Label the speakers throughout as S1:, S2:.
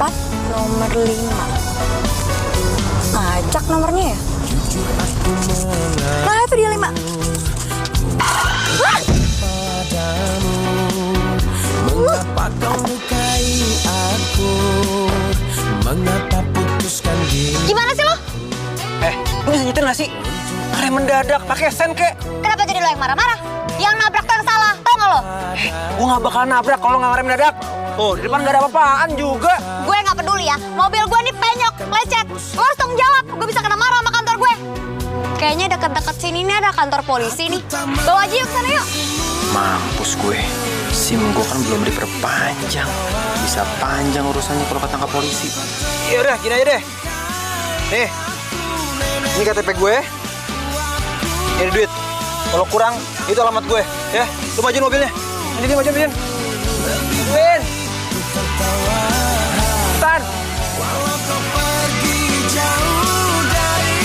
S1: 4, nomor 5. Acak nomornya ya? Nah, itu dia 5.
S2: Mengapa kau melukai aku? Mengapa putuskan diri?
S1: Gimana sih lo?
S3: Ini nyetir nggak sih? Rem mendadak, pakai sen kek.
S1: Kenapa jadi lo yang marah-marah? Yang nabrak tuh yang salah, tau gak lo?
S3: Gue nggak bakal nabrak kalau nggak ngerem mendadak. Oh, di depan nggak ada apa-apaan juga.
S1: Gue nggak peduli ya, mobil gue nih penyok, lecet. Lo harus tanggung jawab, gue bisa kena marah sama kantor gue. Kayaknya deket-deket sini nih ada kantor polisi nih. Bawa aja yuk sana yuk.
S3: Mampus gue. SIM gue kan belum diperpanjang. Bisa panjang urusannya kalau ketangkap polisi. Ya udah, gini aja deh. Nih, ini KTP gue. Ini duit. Kalau kurang, itu alamat gue. Ya, lu majuin mobilnya. Ini dia majuin. Win. Tan.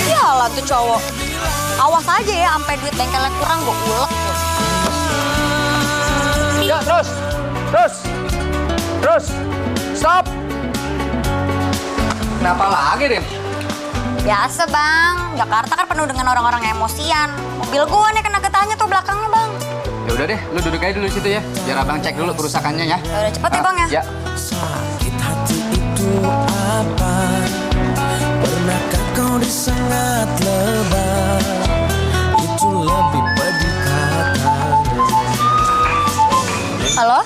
S1: Iyalah tuh cowok. Awas aja ya, sampai duit bengkelnya kurang gue ulek.
S3: Ya, terus. Stop.
S4: Kenapa lagi, Rim?
S1: Biasa bang, Jakarta kan penuh dengan orang-orang emosian. Mobil gue nih kena getahnya tuh belakangnya bang.
S4: Ya udah deh, lu duduk aja dulu di situ ya. Biar abang cek dulu kerusakannya ya.
S1: Ya udah cepet ya bang ya.
S4: Ya.
S2: Sakit hati itu apa? Pernahkah kau disengat lebah? Itu lebih pedih katanya.
S5: Halo?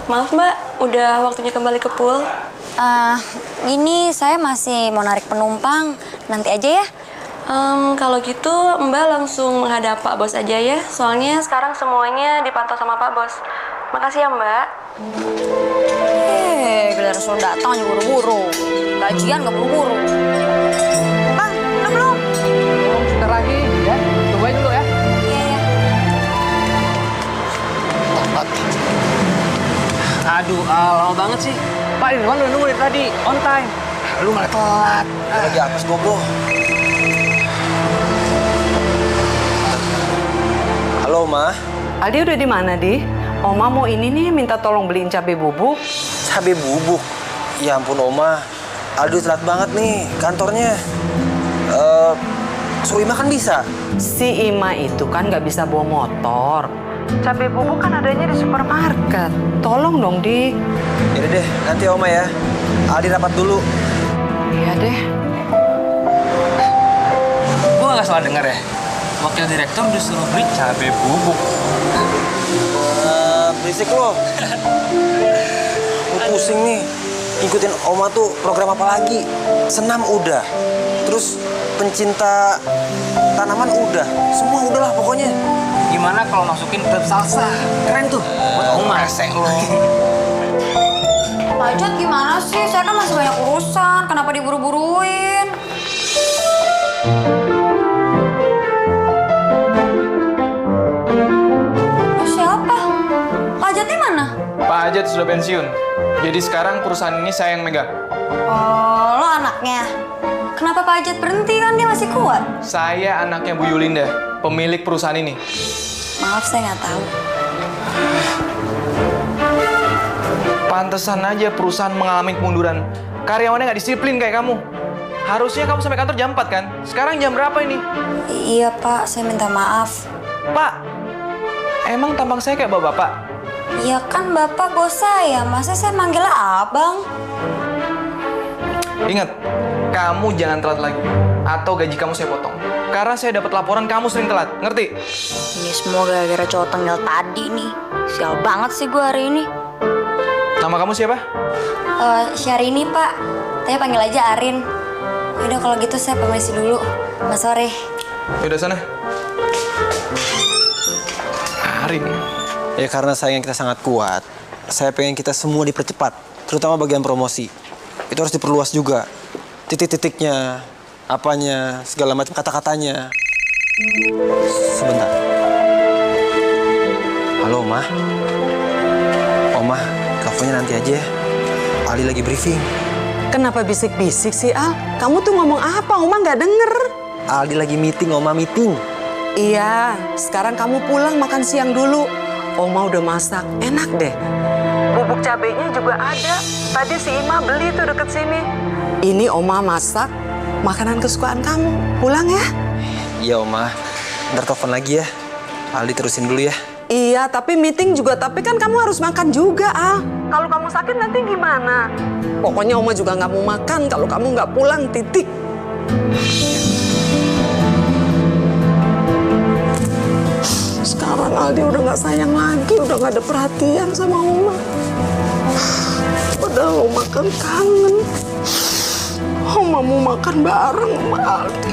S5: Maaf mbak, udah waktunya kembali ke pool.
S1: Ini saya masih mau narik penumpang. Nanti aja ya.
S5: Kalau gitu mbak langsung menghadap Pak Bos aja ya. Soalnya sekarang semuanya dipantau sama Pak Bos. Makasih ya mbak.
S1: Giliran suruh datang aja buru-buru. Gajian gak buru-buru. Bang, udah belum?
S4: Belum, sebentar lagi ya. Tunggu aja dulu ya.
S1: Iya.
S3: Aduh, lama banget sih. Pak, Irwan udah nunggu dari tadi, on time. Lu malah telat. Lagi apes goblok. Halo, Ma.
S6: Aldi udah di mana, Di? Oma mau ini nih, minta tolong beliin cabai bubuk.
S3: Cabai bubuk? Ya ampun, Oma. Aldi telat banget nih kantornya. Suruh Ima kan bisa.
S6: Si Ima itu kan nggak bisa bawa motor. Cabai bubuk kan adanya di supermarket. Tolong dong, Di.
S3: Yaudah deh, nanti Oma ya. Aldi rapat dulu.
S6: Iya deh.
S7: Gue gak salah dengar ya? Wakil direktur disuruh beli cabai bubuk.
S3: Berisik lo. Gue pusing nih. Ikutin Oma tuh program apa lagi? Senam udah. Terus pencinta tanaman udah. Semua udah lah pokoknya.
S7: Gimana kalau masukin klub salsa?
S3: Keren tuh. Buat Oma.
S7: Resek lo.
S1: Pak Jod gimana sih? Saya kan masih banyak urusan. Kenapa diburu-buruin? Siapa? Pak Jodnya mana?
S7: Pak Ajat sudah pensiun. Jadi sekarang perusahaan ini saya yang megang.
S1: Oh, lo anaknya. Kenapa Pak Ajat berhenti kan dia masih kuat?
S7: Saya anaknya Bu Yulinda, pemilik perusahaan ini.
S1: Maaf, saya nggak tahu.
S7: Pantesan aja perusahaan mengalami kemunduran. Karyawannya nggak disiplin kayak kamu. Harusnya kamu sampai kantor jam 4 kan? Sekarang jam berapa ini?
S1: Iya Pak, saya minta maaf.
S7: Pak, emang tampang saya kayak bapak-bapak?
S1: Ya kan Bapak bos saya, masa saya manggilnya abang?
S7: Ingat, kamu jangan telat lagi. Atau gaji kamu saya potong. Karena saya dapat laporan kamu sering telat, ngerti?
S1: Ini semua gara-gara cowok tengil tadi nih. Sial banget sih gue hari ini.
S7: Nama kamu siapa?
S1: Syahrini Pak, saya panggil aja Arin. Yaudah kalau gitu saya permisi dulu. Mas sore.
S7: Yaudah sana. Arin.
S3: Ya karena saingan kita sangat kuat, saya pengen kita semua dipercepat, terutama bagian promosi. Itu harus diperluas juga. Titik-titiknya, apanya, segala macam kata-katanya. Sebentar. Halo, Ma. Oma, teleponnya nanti aja ya. Ali lagi briefing.
S6: Kenapa bisik-bisik sih, Al? Kamu tuh ngomong apa? Oma nggak denger.
S3: Aldi lagi meeting, Oma meeting.
S6: Iya, sekarang kamu pulang makan siang dulu. Oma udah masak, enak deh. Bubuk bubuk cabenya juga ada. Tadi si Ima beli tuh deket sini. Ini Oma masak makanan kesukaan kamu. Pulang ya.
S3: Iya Oma, ntar telepon lagi ya. Aldi terusin dulu ya.
S6: Iya, tapi meeting juga. Tapi kan kamu harus makan juga, Al. Kalau kamu sakit nanti gimana? Pokoknya Oma juga nggak mau makan kalau kamu nggak pulang, titik. Sekarang Aldi udah nggak sayang lagi, udah nggak ada perhatian sama Oma. Padahal Oma kan kangen. Oma mau makan bareng sama Aldi.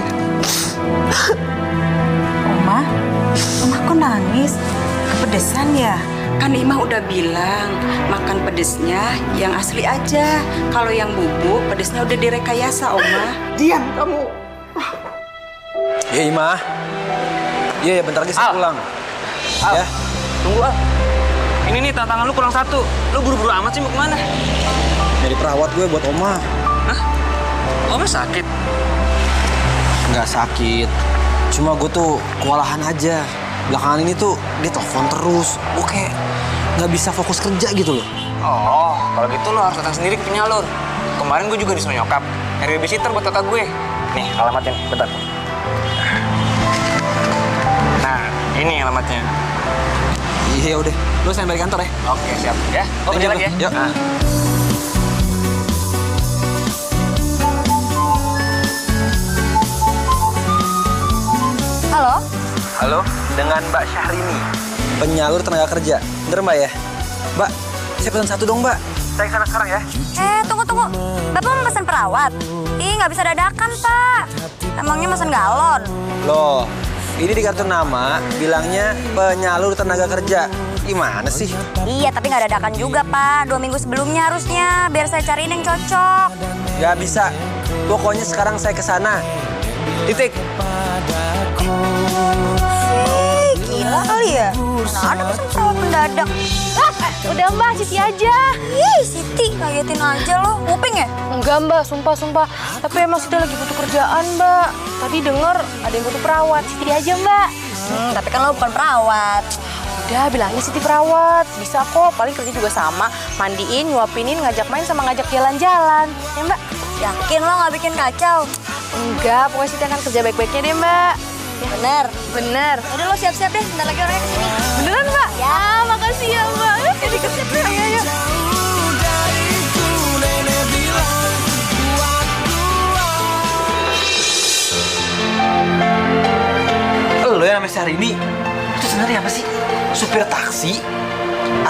S8: Oma kok nangis? Kepedesan ya? Kan Ima udah bilang makan pedesnya yang asli aja. Kalau yang bubuk pedesnya udah direkayasa, Oma.
S6: Diam kamu.
S3: Iya Ima. Iya, bentar lagi saya pulang. Ya.
S7: Tunggu, Al. Ini nih tantangan lu kurang satu. Lu buru-buru amat sih mau kemana?
S3: Jadi perawat gue buat Oma.
S7: Hah? Oma sakit?
S3: Nggak sakit. Cuma gue tuh kewalahan aja. Belakangan ini tuh dia telepon terus. Gue kayak nggak bisa fokus kerja gitu loh.
S7: Oh, kalau gitu lo harus datang sendiri ke penyalur. Kemarin gue juga disuruh nyokap nyari babysitter buat kakak gue. Nih, alamatnya. Bentar. Nah, ini alamatnya.
S3: Iya udah, lu sampai balik kantor ya.
S7: Oke, siap. Ya, gue kerja lagi ya.
S3: Yuk.
S7: Nah.
S1: Halo?
S3: Halo, dengan Mbak Syahrini, penyalur tenaga kerja. Bener Mbak ya? Mbak, saya pesan satu dong Mbak. Saya kesana sekarang ya.
S1: Tunggu. Bapak mau pesan perawat? Ih, nggak bisa dadakan, Pak. Emangnya pesan galon?
S3: Loh, ini di kartu nama bilangnya penyalur tenaga kerja. Gimana sih?
S1: Iya, tapi nggak dadakan juga, Pak. 2 minggu sebelumnya harusnya, biar saya cariin yang cocok.
S3: Nggak bisa. Pokoknya sekarang saya kesana. Titik.
S1: Gila kali ya? Mana ada pesan perawat mendadak? Udah Mbak, Siti aja. Ih, Siti, kagetin aja lo. Nguping ya?
S5: Enggak Mbak, sumpah. Tapi emang Siti lagi butuh kerjaan Mbak. Tadi denger ada yang butuh perawat, Siti aja Mbak.
S1: Tapi kan lo bukan perawat.
S5: Udah bilangnya Siti perawat, bisa kok. Paling kerja juga sama, mandiin, nyuapinin, ngajak main sama ngajak jalan-jalan. Ya Mbak?
S1: Yakin lo nggak bikin kacau?
S5: Enggak, pokoknya Siti akan kerja baik-baiknya deh Mbak.
S1: Ya. Bener. Udah lo siap-siap deh, bentar lagi orangnya kesini.
S5: Beneran Mbak?
S1: Ya.
S5: Makasih ya Mbak. Jadi siap ya, ayo.
S3: Lo yang namanya Syahrini, itu sebenarnya apa sih? Supir taksi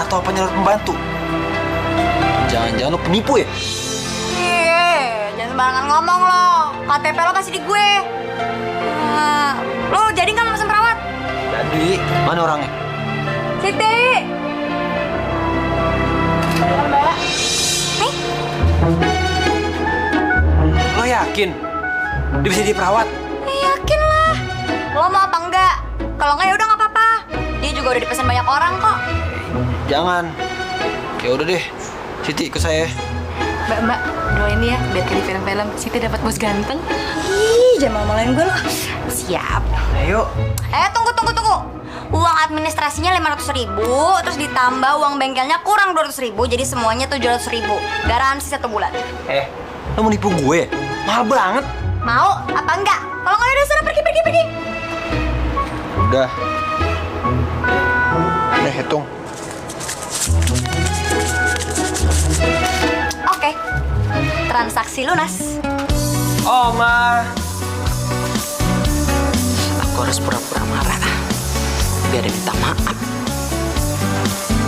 S3: atau penyalur pembantu? Jangan-jangan lo penipu ya?
S1: Jangan sembarangan ngomong lo. KTP lo kasih di gue. Lo jadi nggak mau pesan perawat?
S3: Jadi, mana orangnya?
S1: Siti. Nih.
S3: Lo yakin? Dia bisa jadi perawat?
S1: Yakin lah. Lo mau apa enggak? Kalau enggak ya udah nggak apa-apa. Dia juga udah dipesan banyak orang kok.
S3: Jangan. Ya udah deh. Siti ikut saya.
S5: Mbak, doain ya biar kayak di film-film Siti dapat bos ganteng.
S1: Ih, jangan malah-malain gue lo. Siap.
S3: Ayo.
S1: Tunggu. Uang administrasinya 500.000, terus ditambah uang bengkelnya kurang 200.000, jadi semuanya 700.000. Garansi 1 bulan.
S3: Lo mau nipu gue? Mahal banget.
S1: Mau apa enggak? Kalau nggak ada suruh pergi.
S3: Udah. Hitung.
S1: Oke. Transaksi lunas.
S3: Oma.
S6: Aku harus pura-pura marah. Biar dia minta maaf.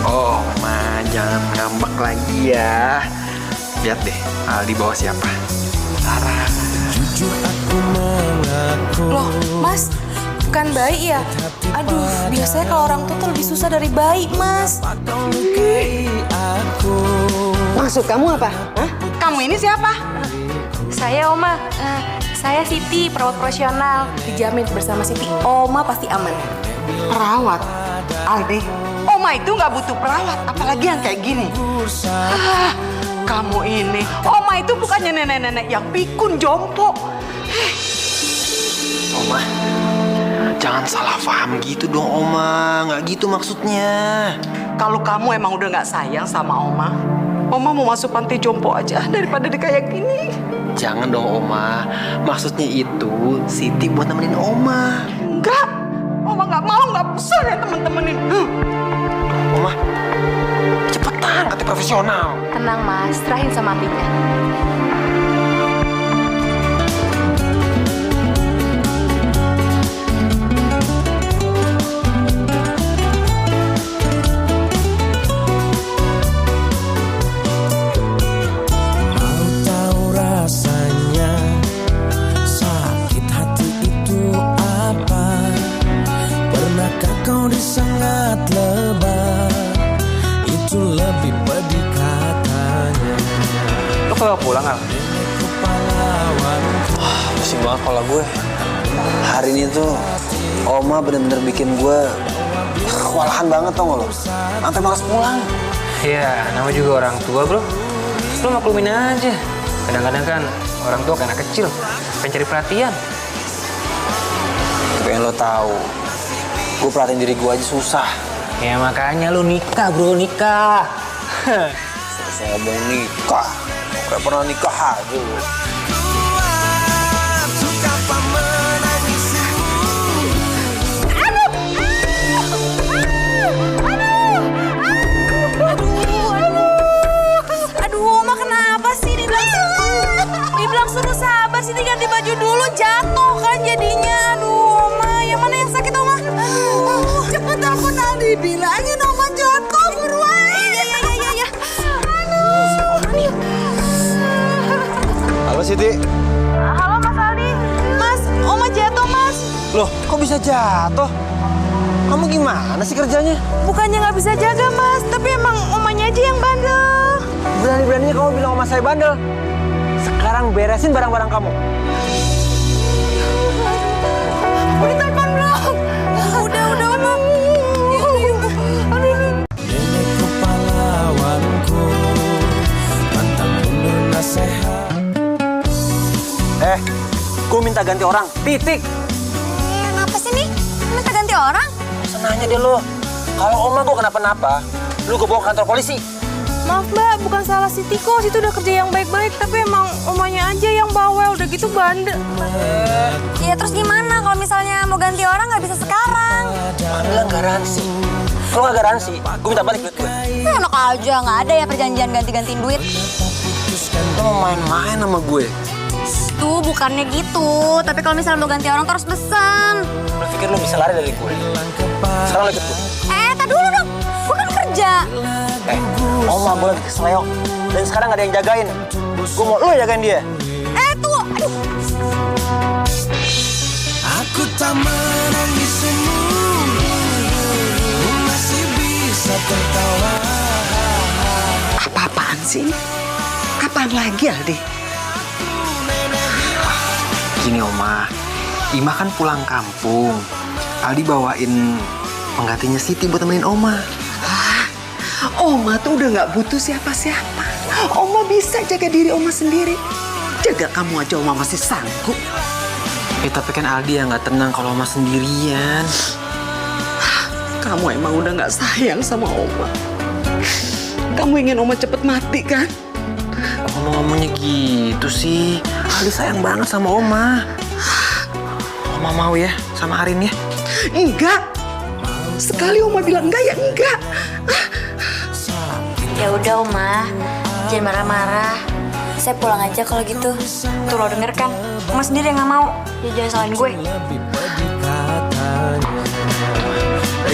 S3: Oma, jangan ngambek lagi ya. Lihat deh, Aldi bawa siapa? Sarah.
S5: Loh, Mas, bukan bayi ya? Aduh, biasanya kalau orang tua tuh lebih susah dari bayi, Mas.
S6: Maksud kamu apa? Hah?
S8: Kamu ini siapa?
S5: Saya Oma, saya Siti, perawat profesional. Dijamin bersama Siti, Oma pasti aman.
S8: Perawat? Aldi, Oma itu nggak butuh perawat, apalagi yang kayak gini. Kamu ini, Oma itu bukannya nenek-nenek yang pikun, jompo.
S3: Oma, jangan Jangan salah paham gitu dong, Oma. Nggak gitu maksudnya.
S6: Kalau kamu emang udah nggak sayang sama Oma mau masuk panti jompo aja daripada di kayak gini.
S3: Jangan dong, Oma. Maksudnya itu Siti buat nemenin Oma.
S6: Enggak, Oma nggak mau, nggak bisa ya temen-temenin.
S3: Oma, cepetan, katanya profesional.
S5: Tenang mas, serahin sama Apinya.
S2: Mau tahu rasanya sakit hati itu apa? Pernahkah kau disengat lebah? Itu lebih pedih katanya.
S7: Lo kalau pulang, Al?
S3: Pusing banget kepala gue. Hari ini tuh Oma bener-bener bikin gue kewalahan banget, tau gak lo? Sampai malas pulang.
S7: Iya, nama juga orang tua, bro. Lo maklumin aja. Kadang-kadang kan orang tua kayak anak kecil, pengen cari perhatian.
S3: Pengen lo tahu, gue perhatiin diri gue aja susah.
S7: Ya makanya lo nikah, bro, nikah.
S3: Saya mau nikah, kayak pernah nikah aja lo.
S5: Aduh, Oma kenapa sih? Dibilang suruh sabar sih, ganti baju dulu, jatuh kan jadinya. Aduh, Oma, yang mana yang sakit, Oma?
S6: Cepet telepon Aldi, bilangin Oma jatuh buruan.
S5: Iya.
S3: Halo Siti.
S5: Halo Mas Aldi. Mas, Oma jatuh, Mas.
S3: Loh, kok bisa jatuh? Kamu gimana sih kerjanya?
S5: Bukannya nggak bisa jaga, Mas, tapi emang omanya aja yang bandel.
S3: Berani-beraninya kamu bilang sama saya bandel. Sekarang beresin barang-barang kamu.
S5: Udah telepon belum? Udah, Oma.
S2: Nenek kepalawanku, pantang mundur nasihat.
S3: Gue minta ganti orang, titik.
S1: Kenapa sih nih? Minta ganti orang?
S3: Senanya deh lo. Kalau Oma gue kenapa-napa, lu gue bawa ke kantor polisi.
S5: Maaf Mbak, bukan salah Siti kok. Situ udah kerja yang baik-baik, tapi emang omanya aja yang bawel, udah gitu bandel.
S1: Ya terus gimana kalau misalnya mau ganti orang nggak bisa sekarang?
S3: Jangan bilang garansi. Kalau nggak garansi, gue minta balik duit gue.
S1: Enak aja, nggak ada ya perjanjian ganti-gantiin duit.
S3: Lo mau main-main sama gue.
S1: Tuh bukannya gitu, tapi kalau misalnya mau ganti orang terus pesan.
S3: Lo pikir lo bisa lari dari gue? Sekarang lo ikut gue.
S1: Tak dulu dong, gue kan kerja.
S3: Oma gue lagi keseleo. Dan sekarang nggak ada yang jagain. Gue mau lo jagain dia.
S1: Tuh, aduh.
S2: Aku tak menangismu, masih bisa tertawa.
S6: Apa-apaan sih ini? Kapan lagi Aldi?
S3: Gini Oma, Ima kan pulang kampung. Aldi bawain penggantinya Siti buat temenin Oma.
S6: Oma tuh udah nggak butuh siapa-siapa. Oma bisa jaga diri Oma sendiri. Jaga kamu aja Oma masih sanggup.
S3: Tapi kan Aldi yang nggak tenang kalau Oma sendirian.
S6: Kamu emang udah nggak sayang sama Oma. Kamu ingin Oma cepet mati kan?
S3: Ngomong-ngomongnya gitu sih. Aldi sayang banget sama Oma. Oma mau ya sama Arin ya?
S6: Enggak. Sekali Oma bilang enggak ya enggak.
S1: Ya udah Oma, jangan marah-marah. Saya pulang aja kalau gitu. Tuh lo denger kan, Oma sendiri yang nggak mau. Ya jangan salahin gue.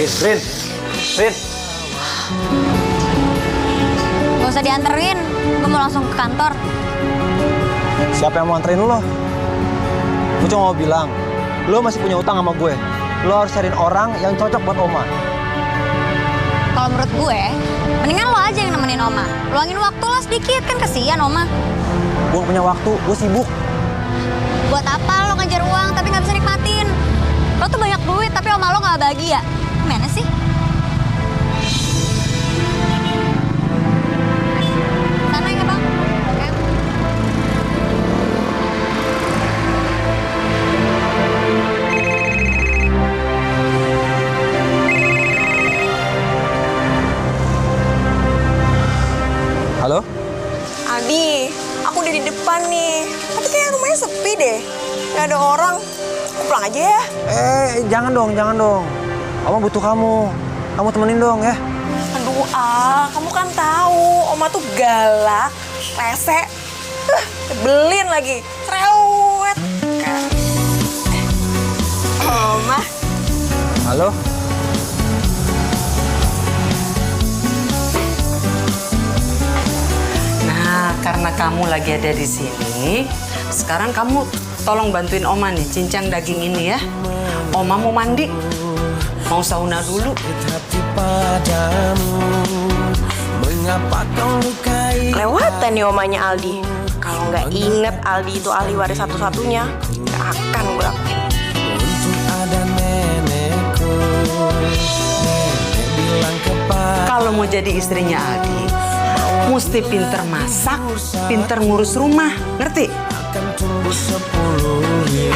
S3: Rin.
S1: Gak usah dianterin, gue mau langsung ke kantor.
S3: Siapa yang mau anterin lo? Gue cuma mau bilang, lo masih punya utang sama gue. Lo harus cariin orang yang cocok buat Oma.
S1: Kalau menurut gue, mendingan lo aja yang nemenin Oma. Luangin waktu lo sedikit, kan kesian Oma.
S3: Gue punya waktu, gue sibuk.
S1: Buat apa lo ngejar uang tapi nggak bisa nikmatin? Lo tuh banyak duit tapi Oma lo nggak bahagia. Gimana sih? Sana ya bang. Oke.
S5: nih. Tapi kayak rumahnya sepi deh. Gak ada orang. Aku pulang aja ya.
S3: Jangan dong. Oma butuh kamu. Kamu temenin dong ya.
S5: Aduh, kamu kan tahu Oma tuh galak, rese. Nyebelin lagi. Cerewet. Oma.
S3: Halo?
S6: Nah, karena kamu lagi ada di sini, sekarang kamu tolong bantuin Oma nih cincang daging ini ya. Oma mau mandi, mau sauna dulu.
S2: Hati padamu, mengapa kau lukai?
S5: Kelewatan nih omanya Aldi. Kalau nggak inget Aldi itu ahli waris satu-satunya, nggak akan gue lakuin.
S2: Untuk ada nenekku, nenek bilang kepada
S6: Kalau mau jadi istrinya Aldi, mesti pinter masak, pinter ngurus rumah, ngerti?
S2: akan tumbuh 10.000.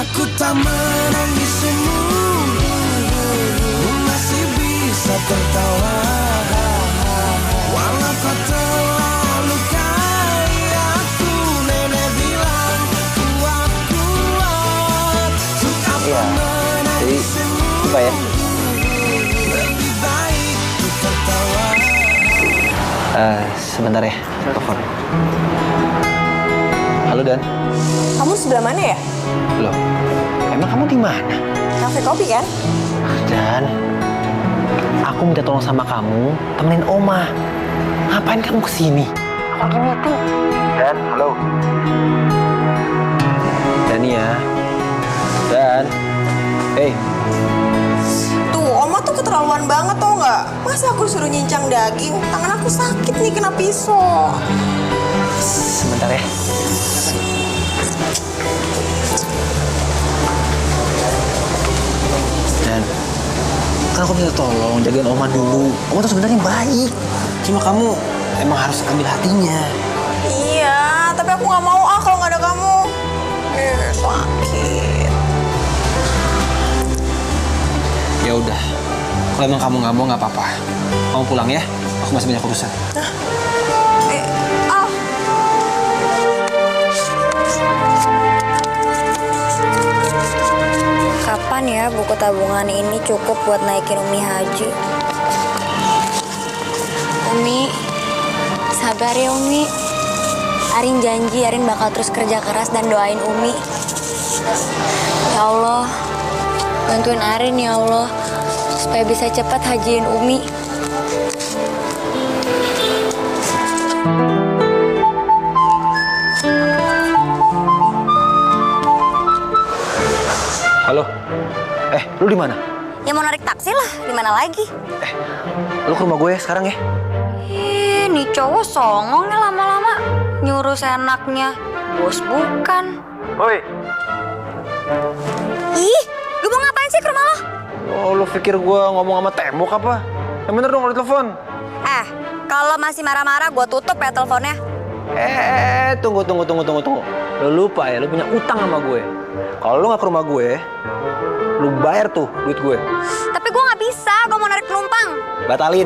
S2: Aku tak menangismu, masih bisa tertawa. Walau kau telah lukai aku, nenek bilang kuat. Suka menangismu,
S3: Lupa ya?
S2: lebih baik ku tertawa.
S3: Sebentar ya, telepon. Halo Dan.
S5: Kamu sebelah mana ya?
S3: Loh, emang kamu di mana?
S5: Kafe kopi kan?
S3: Dan, aku minta tolong sama kamu, temenin Oma. Ngapain kamu kesini? Aku lagi meeting. Dan, halo. Dan ya. Dan. Hey.
S5: Tuh, Oma tuh keterlaluan banget tau nggak? Masa aku suruh nyincang daging? Tangan aku sakit nih kena pisau.
S3: Sebentar ya. Dan, kan aku minta tolong jagain Oma dulu. Oma tuh sebenarnya baik. Cuma kamu emang harus ambil hatinya.
S5: Iya, tapi aku nggak mau kalau nggak ada kamu. Sakit.
S3: Ya udah, kalau emang kamu nggak mau nggak apa-apa. Kamu pulang ya. Aku masih banyak urusan.
S1: Kapan ya buku tabungan ini cukup buat naikin Umi haji? Umi, sabar ya Umi. Arin janji Arin bakal terus kerja keras dan doain Umi. Ya Allah, bantuin Arin ya Allah, supaya bisa cepat hajiin Umi.
S3: Halo. Lu di mana?
S1: Ya mau narik taksi lah, di mana lagi?
S3: Lu ke rumah gue sekarang ya?
S1: Ih, nih cowok songong ya lama-lama. Nyuruh seenaknya. Bos bukan.
S3: Woi.
S1: Ih, lu mau ngapain sih ke rumah lo?
S3: Oh, lu pikir gue ngomong sama tembok apa? Yang bener dong kalau telepon.
S1: Kalau masih marah-marah gue tutup ya teleponnya.
S3: Tunggu. Lu lupa ya, lu punya utang sama gue. Kalau lu nggak ke rumah gue, lu bayar tuh duit gue.
S1: Tapi gue nggak bisa, gue mau narik penumpang.
S3: Batalin.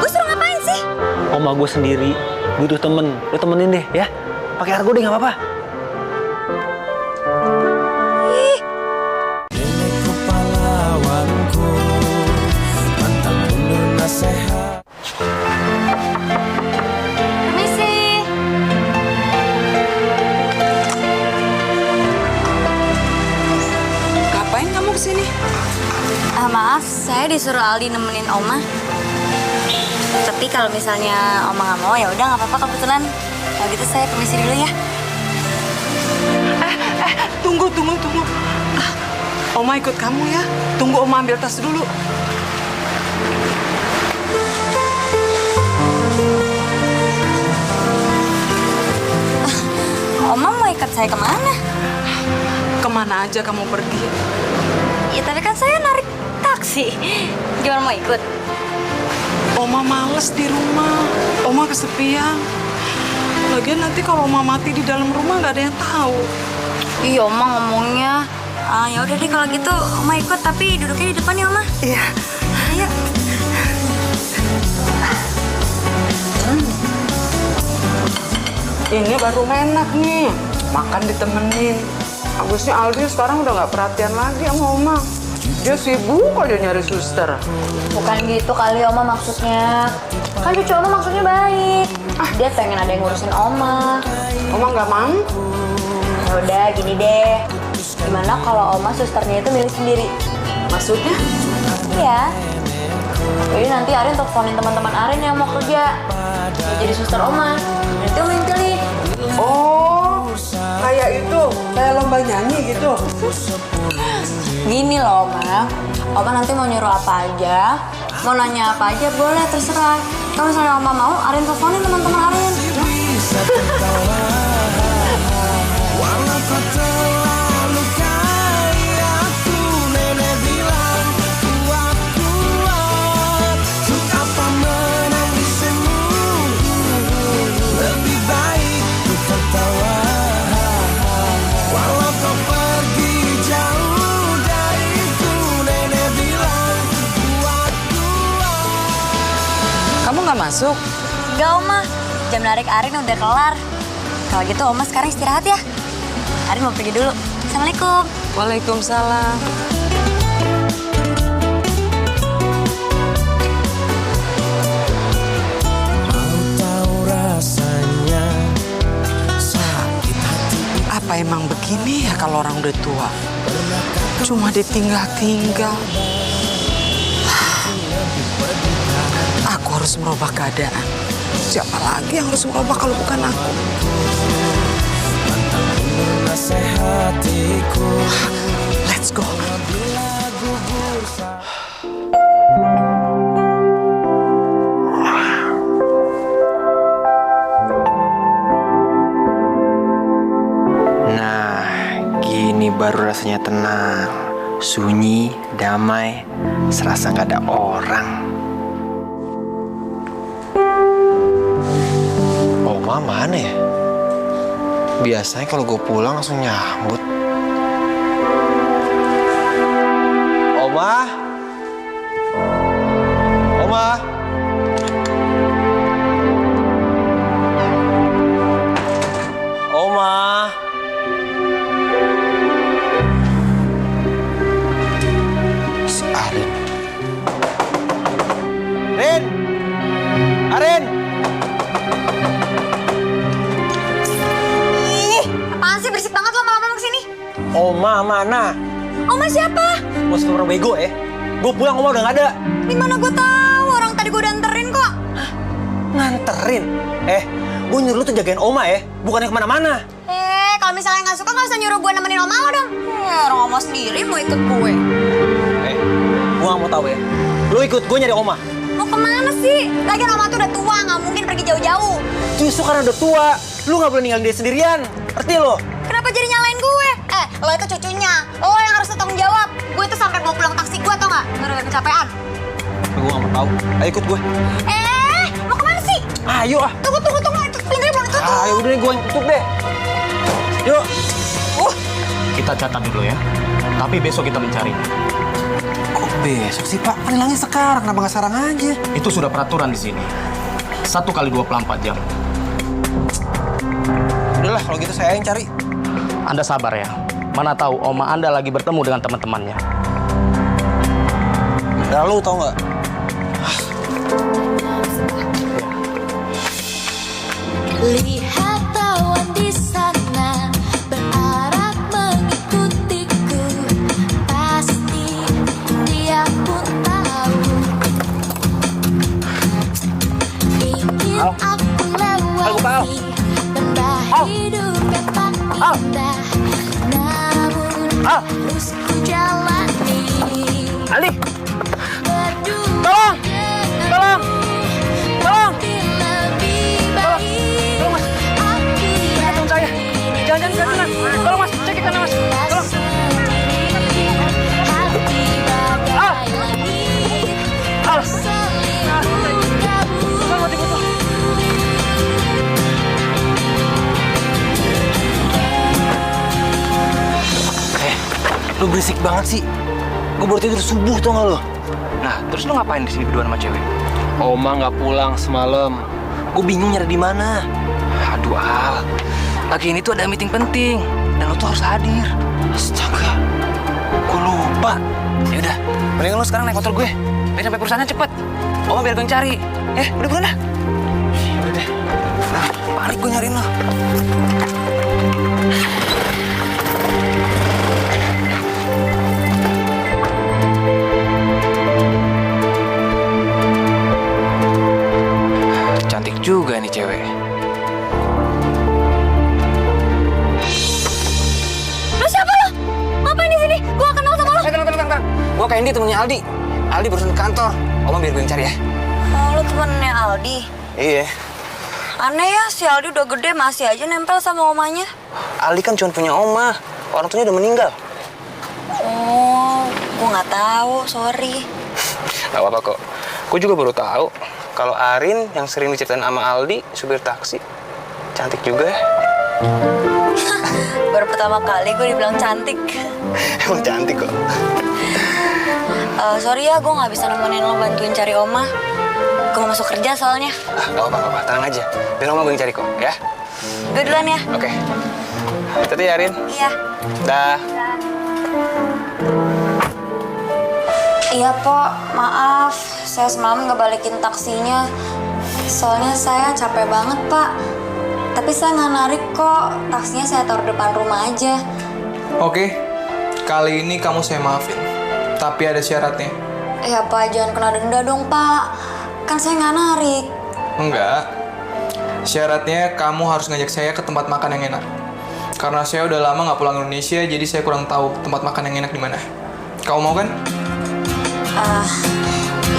S1: Gue suruh ngapain sih?
S3: Oma gue sendiri butuh temen, lu temenin deh ya. Pakai argo deh nggak apa-apa.
S2: Nenekku pahlawanku, pantang mundur nasihat.
S1: Permisi.
S6: Ngapain kamu kesini?
S1: Maaf, saya disuruh Aldi nemenin Oma. Tapi kalau misalnya Oma nggak mau, ya udah nggak apa-apa kebetulan. Kalau gitu saya permisi dulu ya.
S6: Tunggu. Oma ikut kamu ya. Tunggu Oma ambil tas dulu.
S1: Oma mau ikut saya kemana?
S6: Kemana aja kamu pergi?
S1: Ya tapi kan saya narik taksi. Gimana mau ikut?
S6: Oma males di rumah. Oma kesepian. Lagian nanti kalau Oma mati di dalam rumah nggak ada yang tahu.
S1: Iya Oma ngomongnya. Ya udah deh kalau gitu Oma ikut tapi duduknya di depan ya Oma.
S6: Iya.
S1: Ayo.
S6: Ini baru enak nih. Makan ditemenin. Habisnya Aldi sekarang udah nggak perhatian lagi sama Oma. Dia sibuk aja nyari suster.
S1: Bukan gitu kali Oma maksudnya. Kan cucu Oma maksudnya baik. Dia pengen ada yang ngurusin Oma.
S6: Oma nggak mau?
S1: Ya udah gini deh. Gimana kalau Oma susternya itu milih sendiri?
S6: Maksudnya?
S1: Iya. Jadi nanti Arin teleponin teman-teman Arin yang mau kerja. Ya, jadi suster Oma. Nanti Oma yang pilih.
S6: Oh, kayak itu, kayak lomba nyanyi gitu.
S1: Gini loh Oma. Oma nanti mau nyuruh apa aja, mau nanya apa aja boleh terserah. Kalau misalnya Oma mau, Arin teleponin teman-teman Arin.
S2: bisa tertawa. Walau kau telah lukai aku, nenek bilang kuat-kuat. Untuk apa menangismu? Lebih baik ku tertawa. Walau kau pergi jauh dariku, nenek bilang kuat-kuat.
S6: Kamu nggak masuk?
S1: Enggak Oma, jam narik Arin udah kelar. Kalau gitu Oma sekarang istirahat ya. Arin mau pergi dulu. Assalamualaikum.
S6: Waalaikumsalam.
S2: Mau tahu rasanya sakit hati.
S6: Apa emang begini ya kalau orang udah tua? Cuma ditinggal-tinggal. Aku harus merubah keadaan. Siapa lagi yang harus merubah kalau bukan aku?
S2: Nasihatiku.
S6: Let's go.
S3: Nah, gini baru rasanya tenang. Sunyi, damai, serasa nggak ada orang. Oma mana ya? Biasanya kalau gue pulang langsung nyambut. Oma? Oma? Oma? Si Arin. Rin! Arin!
S1: Ih, apaan sih berisik banget lo malam-malam kesini?
S3: Oma mana?
S1: Oma siapa?
S3: Mau seorang bego ya? Gue pulang Oma udah gak ada.
S1: Di mana gue tahu, orang tadi gue udah anterin kok.
S3: Nganterin? Gue nyuruh lu tuh jagain Oma ya, bukannya kemana-mana.
S1: Kalau misalnya nggak suka nggak usah nyuruh gue nemenin Oma lo dong. Orang Oma sendiri mau ikut gue.
S3: Gue gak mau tahu ya. Lu ikut gue nyari Oma.
S1: Mau kemana sih? Lagian Oma tuh udah tua, nggak mungkin pergi jauh-jauh.
S3: Justru karena udah tua, lu gak boleh ninggalin dia sendirian. Ngerti lo?
S1: Kenapa jadi nyalain gue? Lo itu cucunya. Lo yang harus tanggung jawab. Gue tuh sampai mau pulang taksi gue, tau nggak? Gara-gara kecapean.
S3: Gue gak mau tahu. Ayo ikut gue.
S1: Mau kemana sih?
S3: Ayo ah.
S1: Tunggu. Itu pintunya belum ditutup.
S3: Ayo udah nih gue yang tutup deh. Yuk.
S7: Kita catat dulu ya. Tapi besok kita mencari.
S3: Kok besok sih Pak? Kan hilangnya sekarang, kenapa gak sekarang aja?
S7: Itu sudah peraturan di sini. 1 kali 24 jam.
S3: Udahlah, kalau gitu saya yang cari.
S7: Anda sabar ya. Mana tahu Oma Anda lagi bertemu dengan teman-temannya.
S3: Nah, lu tau nggak?
S9: Lihat awan di sana berharap mengikutiku, pasti dia pun tahu. Ingin aku lewati lembah hidup yang tak indah, namun harus ku jalani.
S7: Ali,
S9: Berdua
S7: tolong! Jangan. Tolong mas, cek kita mas. Tolong.
S3: Lu berisik banget sih. Gue baru tidur subuh tau gak lo?
S7: Nah, terus lu ngapain di sini berdua sama cewek?
S3: Oma nggak pulang semalam. Gue bingung nyari di mana.
S7: Aduh, gitu, Al. Lagi ini tuh ada meeting penting dan lo tuh harus hadir.
S3: Astaga, gue lupa.
S7: Yaudah, mendingan lo sekarang naik motor gue. Biar sampai perusahaannya cepet. Oma biar gue yang cari. Udah buruan dah. Udah deh. Nah, balik gue nyariin lo. Cantik juga nih cewek.
S1: Lo siapa lo? Ngapain di sini? Gue gak kenal sama lo.
S7: Tenang. Gue Candy temennya Aldi. Aldi barusan ke kantor. Oma biar gue yang cari ya.
S1: Oh, lo temennya Aldi?
S7: Iya.
S1: Aneh ya, si Aldi udah gede masih aja nempel sama omanya.
S7: Aldi kan cuma punya oma. Orang tuanya udah meninggal.
S1: Oh, gue nggak tahu, sorry.
S7: Gak apa-apa kok. Gue juga baru tahu kalau Arin yang sering diceritain sama Aldi, supir taksi, cantik juga ya.
S1: Baru pertama kali gue dibilang cantik.
S7: Emang cantik kok.
S1: Sorry ya, gue nggak bisa nemenin lo bantuin cari oma. Gue mau masuk kerja soalnya.
S7: Gak apa-apa, tenang aja. Biar oma gue yang cari kok, ya.
S1: Gue duluan ya.
S7: Oke. Hati-hati ya, Arin.
S1: Iya.
S7: Dah.
S1: Iya, Pok. Maaf, saya semalam nggak balikin taksinya. Soalnya saya capek banget, Pak. Tapi saya nggak narik kok. Taksinya saya taruh depan rumah aja.
S10: Oke, kali ini kamu saya maafin. Tapi ada syaratnya.
S1: Ya, Pak, jangan kena denda dong, Pak. Kan saya nggak narik.
S10: Enggak. Syaratnya kamu harus ngajak saya ke tempat makan yang enak. Karena saya udah lama nggak pulang Indonesia, jadi saya kurang tahu tempat makan yang enak di mana. Kamu mau kan?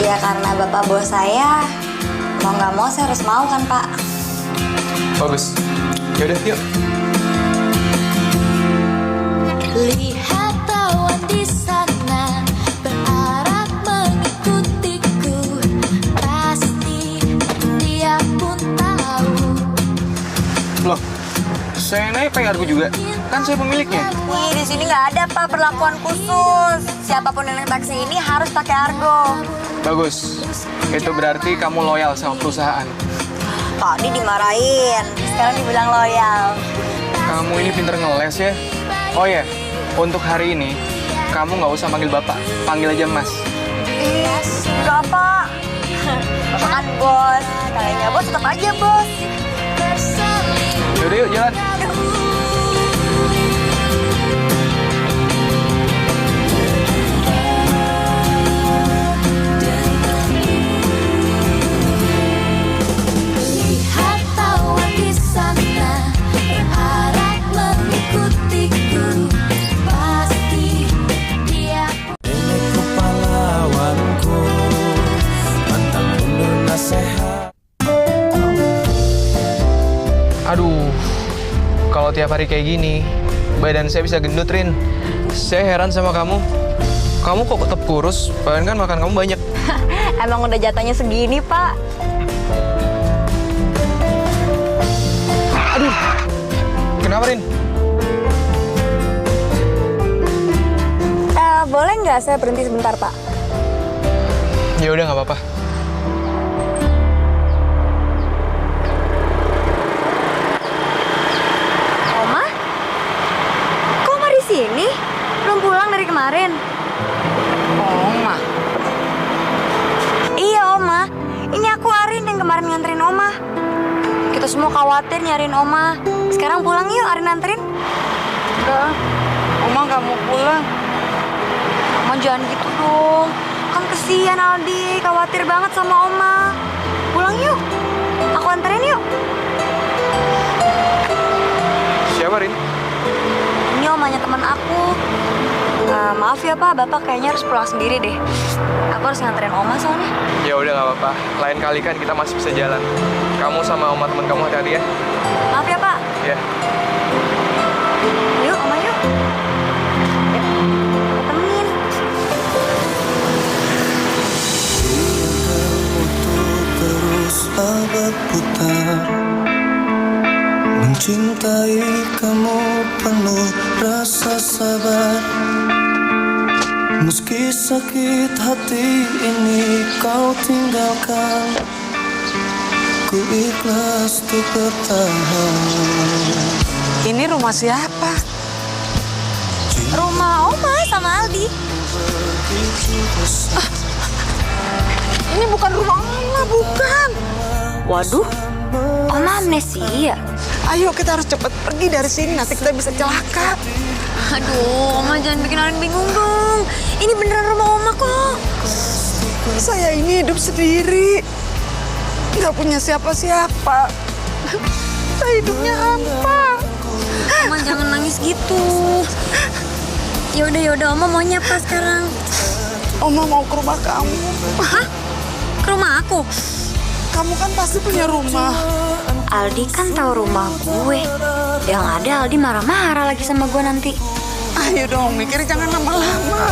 S1: Ya karena Bapak bos saya, mau nggak mau saya harus mau kan, Pak.
S10: Bagus. Yaudah, yuk.
S9: Lihat awan di sana berharap mengikutiku. Pasti dia pun tahu.
S3: Loh, saya naik pakai argo juga. Kan saya pemiliknya.
S1: Wih, di sini nggak ada, Pak, perlakuan khusus. Siapapun yang naik taksi ini harus pakai argo.
S10: Bagus. Itu berarti kamu loyal sama perusahaan.
S1: Tadi dimarahin, sekarang dibilang loyal.
S10: Kamu ini pinter ngeles ya. Oh ya, untuk hari ini kamu nggak usah panggil bapak, panggil aja mas.
S1: Enggak, Pak. Bapak kan bos. Kayaknya bos tetap aja bos.
S10: Yaudah, yuk jalan.
S9: Lihat awan di sana berharap mengikutiku. Pasti dia
S2: Nenekku pahlawanku, pantang mundur nasihat.
S10: Aduh, kalau tiap hari kayak gini, badan saya bisa gendut, Rin. Saya heran sama kamu. Kamu kok tetap kurus, bahkan kan makan kamu banyak.
S1: Emang udah jatahnya segini, Pak.
S10: Aduh, kenapa, Rin?
S1: Boleh nggak saya berhenti sebentar, Pak?
S10: Ya udah, nggak apa-apa.
S1: Oma? Kok Oma di sini? Belum pulang dari kemarin?
S6: Oma.
S1: Iya, Oma. Ini aku Arin yang kemarin nganterin Oma. Kita semua khawatir nyariin Oma. Sekarang pulang yuk, Arin nganterin.
S6: Enggak. Oma nggak mau pulang.
S1: Oma jangan gitu dong. Kan kesian Aldi, khawatir banget sama Oma. Pulang yuk. Aku anterin yuk.
S10: Siapa, Rin?
S1: Ini omanya teman aku. Maaf ya, Pak, Bapak kayaknya harus pulang sendiri deh. Aku harus nganterin Oma soalnya.
S10: Ya udah, nggak apa-apa. Lain kali kan kita masih bisa jalan. Kamu sama oma teman kamu hati-hati ya.
S1: Maaf ya, Pak.
S10: Ya.
S1: Yuk, Oma yuk. Yuk, aku temenin.
S2: Untuk terus berputar, mencintai kamu penuh rasa sabar. Meski sakit hati ini kau tinggalkan, ku ikhlas untuk bertahan.
S6: Ini rumah siapa?
S1: Rumah Oma sama Aldi.
S6: Ini bukan rumah Oma, bukan.
S1: Waduh, Oma amnesia.
S6: Ayo kita harus cepat pergi dari sini, nanti kita bisa celaka.
S1: Aduh, Oma jangan bikin Arin bingung dong. Ini beneran rumah Oma kok.
S6: Saya ini hidup sendiri, nggak punya siapa-siapa. Saya hidupnya hampa.
S1: Oma jangan nangis gitu. Yaudah, Oma maunya apa sekarang?
S6: Oma mau ke rumah kamu.
S1: Hah? Ke rumah aku?
S6: Kamu kan pasti punya rumah.
S1: Aldi kan tahu rumah gue. Yang ada Aldi marah-marah lagi sama gue nanti.
S6: Ayo dong, mikir jangan lama-lama.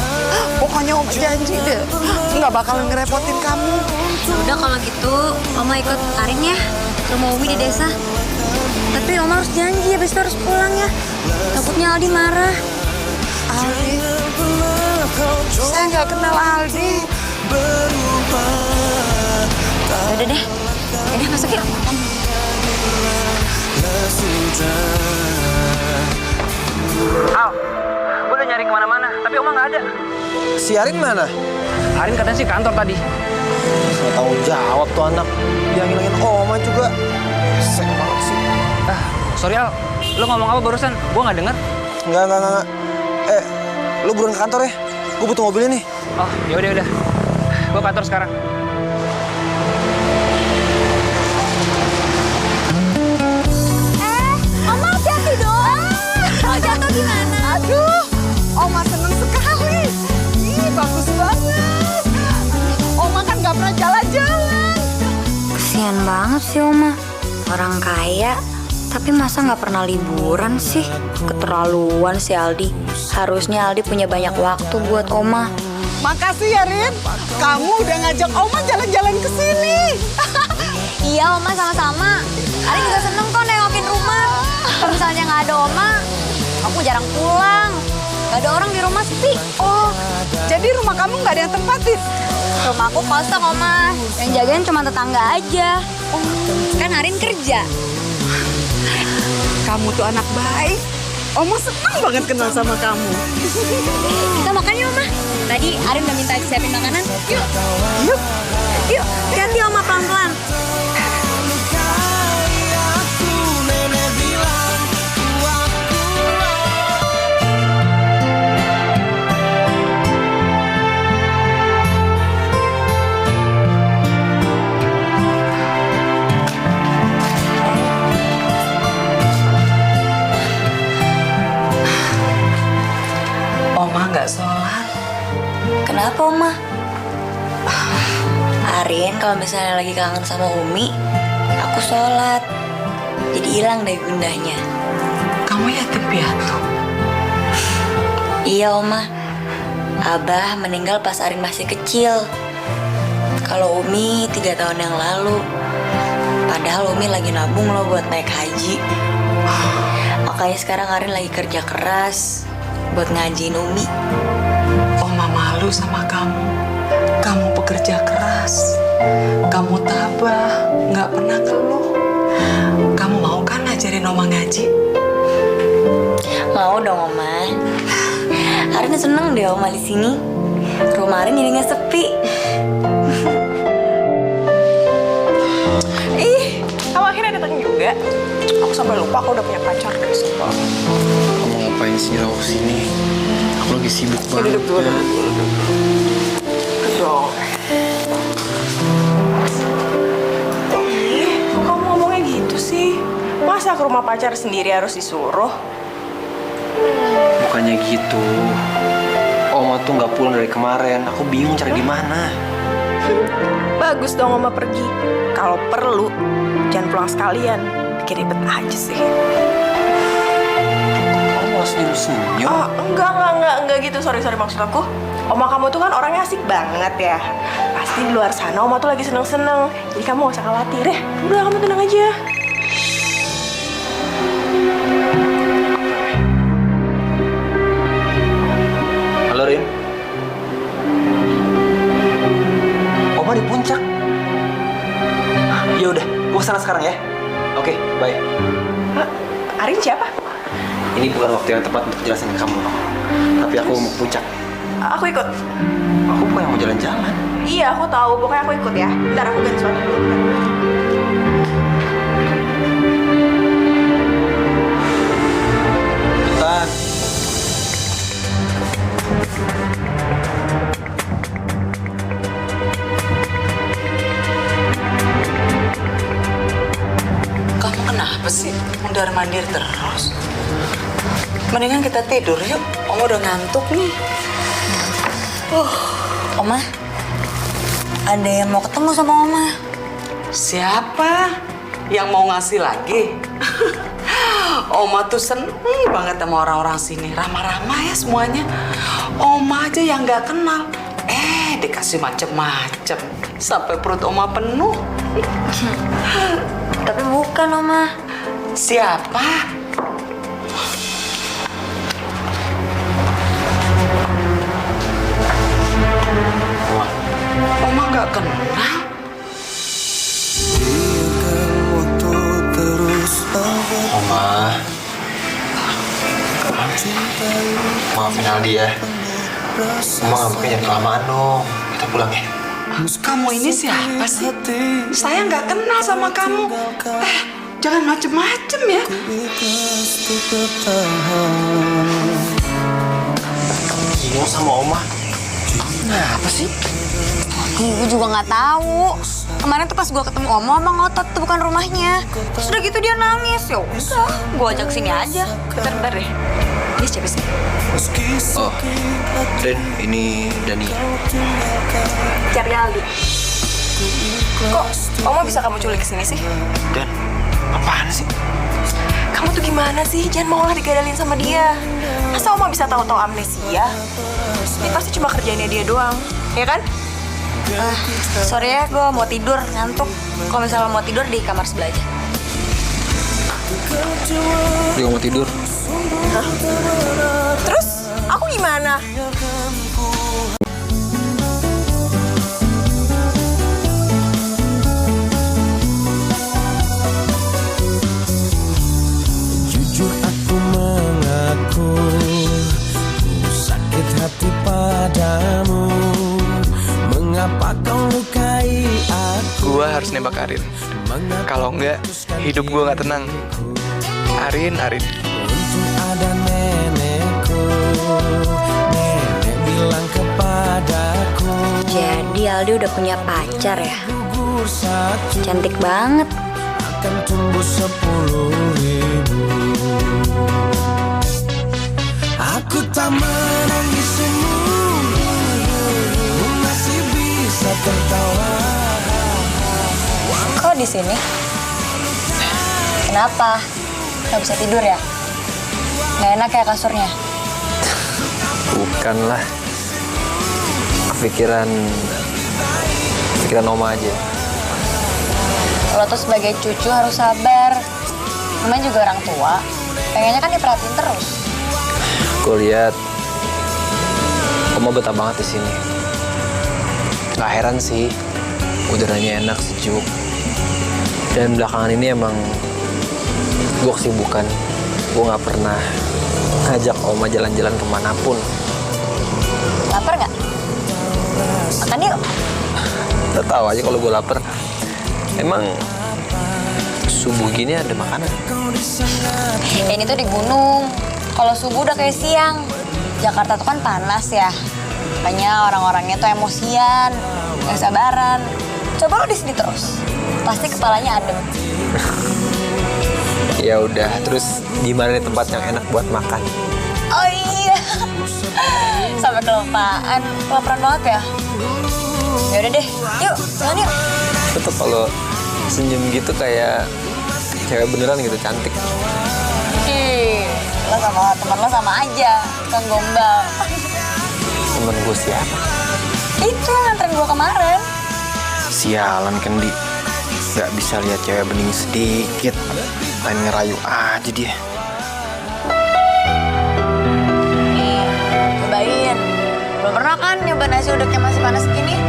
S6: Pokoknya Oma janji deh, nggak bakalan ngerepotin kamu.
S1: Udah kalau gitu, Oma ikut Arin ya ke rumah Umi di desa. Tapi Oma harus janji, habis itu harus pulang ya. Takutnya Aldi marah.
S6: Aldi? Saya nggak kenal Aldi.
S1: Udah deh, masuk yuk.
S7: Al, gue udah nyari kemana-mana, tapi Oma nggak ada.
S3: Si Arin mana?
S7: Arin katanya sih kantor tadi.
S3: Nggak tahu jawab tuh anak. Dia ngilangin Oma juga. Resek banget sih.
S7: Sorry Al, lo ngomong apa barusan? Gue nggak denger.
S3: Enggak. Lu buruan ke kantor ya. Gue butuh mobilnya nih.
S7: Oh, yaudah. Gue kantor sekarang.
S1: Oma hati-hati dong. Kalau jatuh gimana?
S6: Aduh, Oma seneng sekali. Ih, bagus banget. Oma kan nggak pernah jalan-jalan.
S1: Kesian banget sih Oma. Orang kaya, tapi masa nggak pernah liburan sih? Keterlaluan si Aldi. Harusnya Aldi punya banyak waktu buat Oma.
S6: Makasih ya, Rin. Kamu udah ngajak Oma jalan-jalan ke sini.
S1: Iya Oma, sama-sama. Arin juga seneng kok nengokin rumah. Kalau misalnya nggak ada Oma, aku jarang pulang. Nggak ada orang di rumah, sepi.
S6: Oh, jadi rumah kamu nggak ada yang tempatin?
S1: Rumah aku kosong Oma. Yang jagain cuma tetangga aja. Kan Arin kerja.
S6: Kamu tuh anak baik. Oma senang banget kenal sama kamu.
S1: Kita makan yuk Oma. Tadi Arin udah minta siapin makanan. Yuk. Hati-hati Oma, pelan-pelan.
S6: Oma nggak sholat.
S1: Kenapa Oma? Arin kalau misalnya lagi kangen sama Umi, aku sholat. Jadi hilang deh gundahnya.
S6: Kamu yatim piatu?
S1: Iya Oma. Abah meninggal pas Arin masih kecil. Kalau Umi 3 tahun yang lalu. Padahal Umi lagi nabung loh buat naik haji. Makanya sekarang Arin lagi kerja keras buat ngajiin Umi.
S6: Oma malu sama kamu. Kamu pekerja keras. Kamu tabah, nggak pernah keluh. Kamu mau kan ngajarin Oma ngaji?
S1: Mau dong Oma. Arin seneng deh Oma di sini. Rumah Arin jadi nggak sepi.
S5: Ih, kamu akhirnya datang juga. Aku sampai lupa aku udah punya pacar guys.
S3: Kamu ngapain sih nyuruh aku sini? Aku lagi sibuk banget.
S5: Duduk dulu. Dong. Kok kamu ngomongnya gitu sih? Masa ke rumah pacar sendiri harus disuruh?
S3: Bukannya gitu. Oma tuh nggak pulang dari kemarin. Aku bingung cari di mana.
S5: Bagus dong Oma pergi. Kalau perlu, jangan pulang sekalian. Bikin ribet aja sih.
S3: Kamu malah senyum-senyum.
S5: Oh, enggak gitu. Sorry maksud aku. Oma kamu tuh kan orangnya asik banget ya. Pasti di luar sana Oma tuh lagi seneng-seneng. Jadi kamu gak usah khawatir ya. Udah kamu tenang aja.
S3: Halo Rin. Oma di puncak. Ya udah, gua kesana sekarang ya. Oke, bye.
S5: Arin siapa?
S3: Ini bukan waktu yang tepat untuk jelasin ke kamu. Tapi aku mau ke puncak.
S5: Aku ikut.
S3: Aku bukan yang mau jalan-jalan.
S5: Iya, aku tahu. Pokoknya aku ikut ya. Ntar aku ganti sepatu dulu.
S3: Tan.
S6: Kamu kenapa sih mondar-mandir terus? Mendingan kita tidur yuk. Oma udah ngantuk nih.
S1: Oma, ada yang mau ketemu sama Oma.
S6: Siapa yang mau ngasih lagi? Oma tuh seneng banget sama orang-orang sini. Ramah-ramah ya semuanya. Oma aja yang nggak kenal. Dikasih macem-macem. Sampai perut Oma penuh.
S1: Tapi bukan, Oma.
S6: Siapa? Oma nggak kenal.
S3: Oma. Maafin Aldi ya. Oma nggak mungkin yang kelamaan dong. Kita pulang ya.
S6: Kamu ini siapa sih? Saya nggak kenal sama kamu. Jangan macem-macem ya.
S3: Bingung sama Oma. Kenapa sih?
S1: Gue juga nggak tahu. Kemarin tuh pas gue ketemu Oma ngotot tuh bukan rumahnya. Terus udah gitu dia nangis. Ya udah, gue ajak sini aja.
S5: Bentar deh. Dia siapa sih?
S3: Oh, Ren, ini Dani.
S5: Cari Aldi. Kok Oma bisa kamu culik kesini sih?
S3: Dan, apaan sih?
S5: Kamu tuh gimana sih? Jangan mau lah digadalin sama dia. Masa Oma bisa tahu-tahu amnesia? Ini pasti cuma kerjaannya dia doang, ya kan?
S1: Sorry ya, gue mau tidur, ngantuk. Kalau misalnya mau tidur di kamar sebelah aja.
S3: Dia mau tidur.
S5: Hah? Terus aku gimana?
S2: Jujur aku mengaku, ku sakit hati padamu. Mengapa kau lukai aku?
S10: Gua harus nembak Arin. Kalau enggak, hidup gua nggak tenang. Arin.
S2: Untung ada nenekku, nenek bilang kepadaku.
S1: Jadi Aldi udah punya pacar ya?
S2: Gugur satu
S1: Cantik banget.
S2: akan tumbuh 10.000. Aku tak menangismu, masih bisa tertawa.
S1: Kok di sini? Kenapa? Gak bisa tidur ya? Gak enak ya kasurnya?
S3: Bukanlah. Pikiran Oma aja.
S1: Lo tuh sebagai cucu harus sabar. Namanya juga orang tua. Pengennya kan diperhatiin terus.
S3: Gue lihat Oma betah banget di sini. Gak heran sih, udaranya enak, sejuk. Dan belakangan ini emang gue kesibukan. Gue gak pernah ngajak Oma jalan-jalan kemanapun.
S1: Lapar nggak? Makan yuk.
S3: Udah tahu aja kalau gue lapar. Emang subuh gini ada makanan?
S1: Ini tuh di gunung. Kalau subuh udah kayak siang. Jakarta tuh kan panas ya. Makanya orang-orangnya tuh emosian, nggak sabaran. Coba lo di sini terus, pasti kepalanya adem.
S3: Ya udah, terus di mana nih tempat yang enak buat makan?
S1: Oh iya, sampai kelupaan, kelaparan banget ya. Ya udah deh, yuk, jalan yuk.
S3: Tetep kalau senyum gitu kayak cewek beneran gitu, cantik.
S1: Ih, lo sama temen lo sama aja, kan gombal.
S3: Temen gue siapa?
S1: Itu yang nganterin gue kemarin.
S3: Sialan Kendi, gak bisa lihat cewek bening sedikit. Main ngerayu aja dia.
S1: Nih, cobain. Belum pernah kan nyoba nasi uduknya masih panas gini?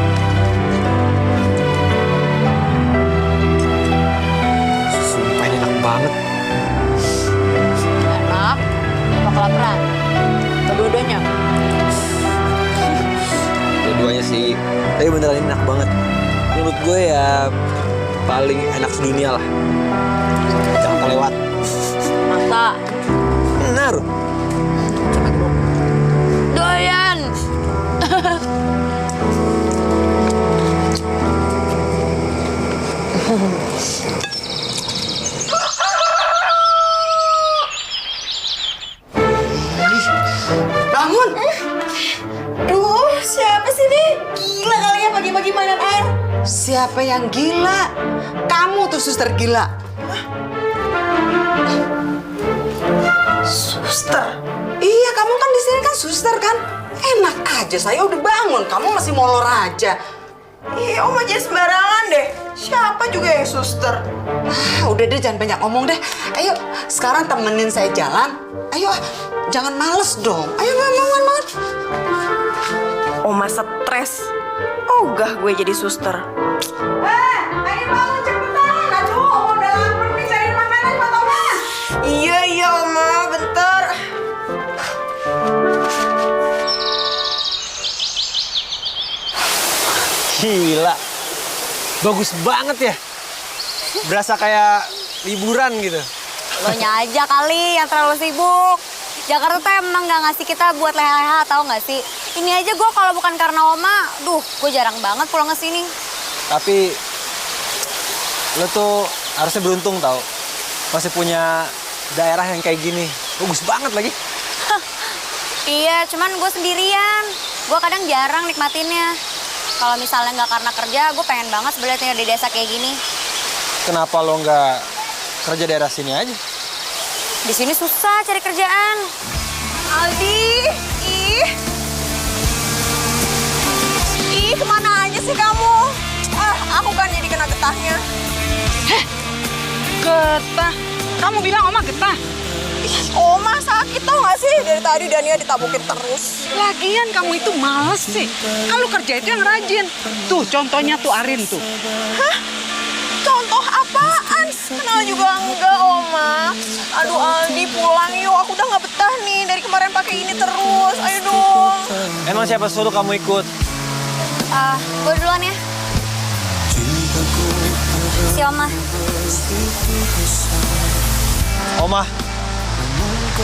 S3: Tapi beneran ini enak banget. Menurut gue ya paling enak sedunia lah. Jangan kelewat.
S1: Masa?
S3: Benar.
S1: Doyan.
S6: Bangun!
S5: Duh, siapa sih nih? Gila kali ya pagi-pagi mainan air.
S6: Siapa yang gila? Kamu tuh suster gila. Suster? Iya, kamu kan di sini kan suster kan? Enak aja, saya udah bangun. Kamu masih molor aja.
S5: Ih, Oma jangan sembarangan deh. Siapa juga yang suster?
S6: Udah deh, jangan banyak ngomong deh. Ayo, sekarang temenin saya jalan. Ayo, jangan males dong. Ayo, banget.
S5: Oma stres. Ogah gue jadi suster.
S6: Ayo bangun cepetan. Aduh, Oma udah lapar nih, cari makanan buat Oma.
S5: Iya Oma, bentar.
S3: Gila. Bagus banget ya. Berasa kayak liburan gitu.
S1: Lo nya aja kali yang terlalu sibuk. Jakarta tuh emang gak ngasih kita buat leha-leha, tau gak sih? Ini aja gue kalau bukan karena Oma, gue jarang banget pulang ke sini.
S3: Tapi lo tuh harusnya beruntung tau. Masih punya daerah yang kayak gini. Bagus banget lagi.
S1: Iya, cuman gue sendirian. Gue kadang jarang nikmatinnya. Kalau misalnya nggak karena kerja, gue pengen banget sebenarnya tinggal di desa kayak gini.
S3: Kenapa lo nggak kerja daerah sini aja?
S1: Di sini susah cari kerjaan.
S5: Aldi, ih kemana aja sih kamu? Aku kan jadi kena getahnya.
S6: Getah? Kamu bilang Oma getah?
S5: Oma sakit tau gak sih? Dari tadi Dania ditabukin terus.
S6: Lagian kamu itu males sih. Kalau kerja itu yang rajin. Tuh, contohnya tuh Arin tuh.
S5: Hah? Contoh apaan? Kenal juga enggak, Oma. Aduh Aldi, pulang yuk. Aku udah gak betah nih. Dari kemarin pakai ini terus. Ayo dong.
S3: Emang siapa suruh kamu ikut?
S1: Gue duluan ya. Si Oma.
S3: Oma,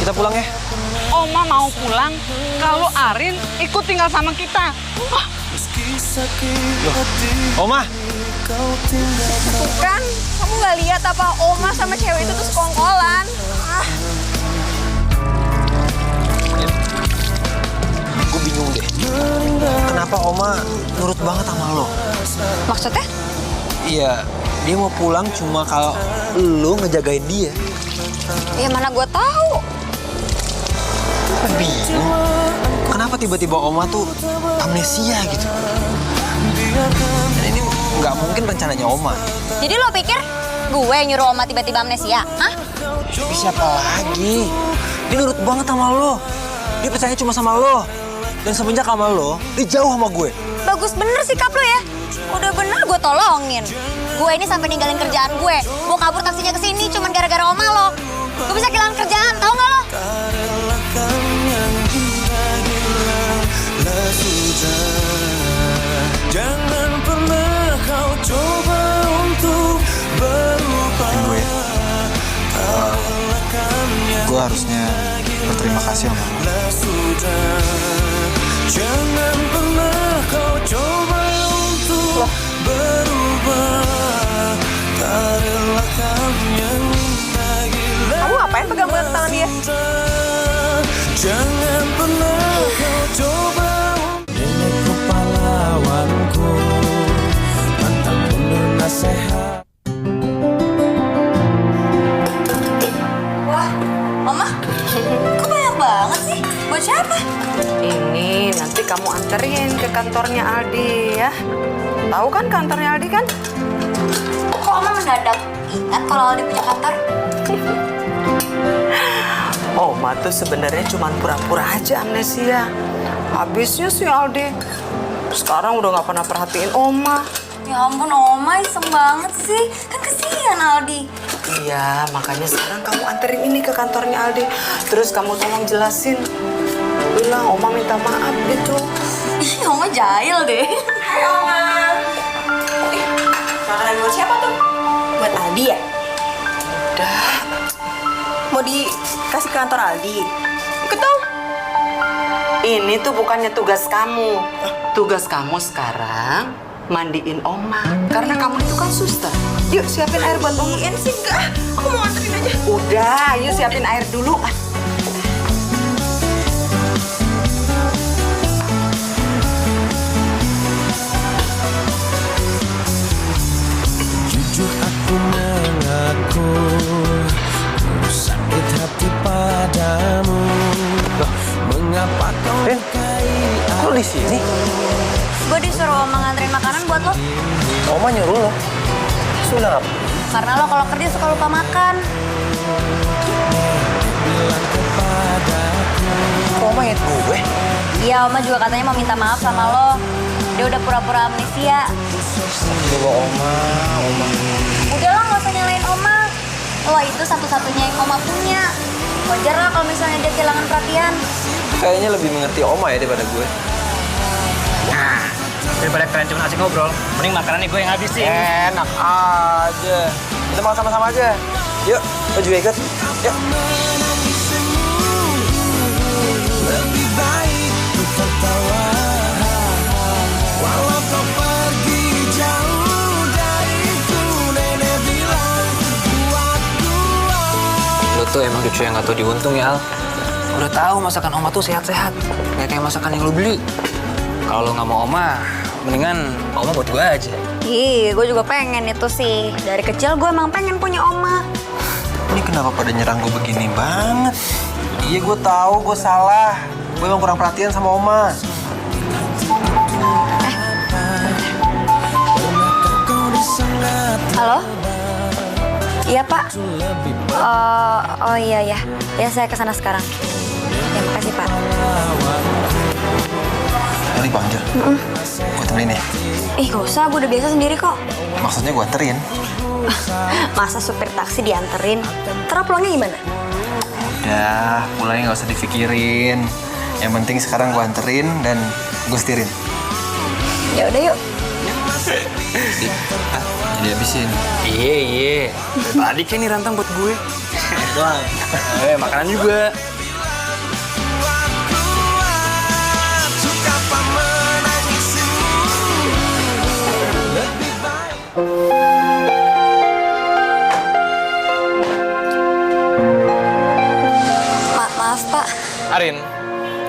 S3: kita pulang ya.
S6: Oma mau pulang kalau Arin ikut tinggal sama kita.
S3: Oma,
S5: Tuh kan, kamu gak lihat apa Oma sama cewek itu tuh sekongkolan.
S3: gue bingung deh. Kenapa Oma nurut banget sama lo?
S1: Maksudnya?
S3: Iya, dia mau pulang cuma kalau lo ngejagain dia.
S1: Ya mana gue tahu.
S3: Gue bingung. Kenapa tiba-tiba Oma tuh amnesia gitu? Dan ini nggak mungkin rencananya Oma.
S1: Jadi lo pikir gue yang nyuruh Oma tiba-tiba amnesia? Hah?
S3: Tapi siapa lagi? Dia nurut banget sama lo. Dia percaya cuma sama lo. Dan semenjak sama lo, dia jauh sama gue.
S1: Bagus bener sikap lo ya. Udah bener gue tolongin. Gue ini sampai ninggalin kerjaan gue. Mau kabur taksinya ke sini cuman gara-gara Oma lo. Gue bisa kehilangan kerjaan, tau gak lo?
S2: Jangan pernah kau coba untuk berubah.
S3: Gue harusnya berterima kasih sama lo.
S2: Jangan pernah kau coba untuk berubah. Tak relakan yang
S5: Kamu ngapain pegang-pegang tangan dia?
S2: jangan pernah kau coba. Nenekku pahlawanku, pantang mundur nasihat.
S1: Wah, Oma, kok banyak banget sih? Buat siapa?
S6: Ini nanti kamu anterin ke kantornya Aldi ya. Tahu kan kantornya Aldi kan?
S1: Kok Oma mendadak ingat kalau Aldi punya kantor?
S6: Oma tuh sebenarnya cuma pura-pura aja amnesia. Habisnya si Aldi sekarang udah nggak pernah perhatiin Oma.
S1: Ya ampun, Oma iseng banget sih. Kan kesian Aldi.
S6: Iya, makanya sekarang kamu anterin ini ke kantornya Aldi. Terus kamu tolong jelasin. Bilang Oma minta maaf gitu.
S1: Ih, Oma jahil deh.
S5: Hai Oma. Makanan buat siapa tuh? Buat Aldi ya? Udah. Mau dikasih ke kantor Aldi? Ikut dong.
S6: Ini tuh bukannya tugas kamu. Tugas kamu sekarang mandiin Oma. Karena kamu itu kan suster. Yuk siapin air buat Oma.
S5: Iin sih enggak. Aku mau nganterin aja.
S6: Udah, yuk siapin air dulu.
S2: Jujur aku mengaku ku sakit hati padamu. Mengapa kau lukai
S3: Kok di sini?
S1: Gue disuruh Oma nganterin makanan buat lo.
S3: Oma nyuruh lo. Sudah apa?
S1: Karena lo kalau kerja suka lupa makan.
S3: Kok Oma inget gue?
S1: Iya, Oma juga katanya mau minta maaf sama lo. Dia udah pura-pura amnesia.
S3: Coba Oma.
S1: Udah lah, nggak usah nyalain Oma. Lo itu satu-satunya yang Oma punya. Wajar lah kalau misalnya dia kehilangan perhatian.
S3: Kayaknya lebih mengerti Oma ya daripada gue.
S7: Nah, daripada kalian cuma asik ngobrol, mending makanannya gue yang habisin.
S3: Enak aja. Kita makan sama-sama aja. Yuk, lo juga ikut. Yuk.
S2: lebih baik ku tertawa. Walau kau pergi jauh dariku, nenek bilang kuat.
S7: Lo tuh emang cucu yang gak tau diuntung ya, Al. Udah tahu masakan Oma tuh sehat-sehat, nggak kayak masakan yang lo beli. Kalau lo nggak mau Oma, mendingan Oma buat gue aja.
S1: Ih, gue juga pengen itu sih. Dari kecil gue emang pengen punya Oma.
S3: Ini kenapa pada nyerang gue begini banget? Iya, gue tahu gue salah. Gue emang kurang perhatian sama Oma.
S1: Halo? Iya, Pak. Oh iya ya. Ya, saya kesana sekarang. Ya, makasih, Pak.
S3: Lo dipanggil? Gue temenin ya?
S1: Ih, gak usah. Gue udah biasa sendiri kok.
S3: Maksudnya gue anterin.
S1: Masa supir taksi dianterin? Terus pulangnya gimana?
S3: Udah, pulangnya nggak usah dipikirin. Yang penting sekarang gue anterin dan gue setirin.
S1: Ya udah yuk.
S3: Jadi habisin.
S7: Iya. Tadi kan nih rantang buat gue. Doang. Makanan juga.
S1: Maaf, Pak.
S10: Arin,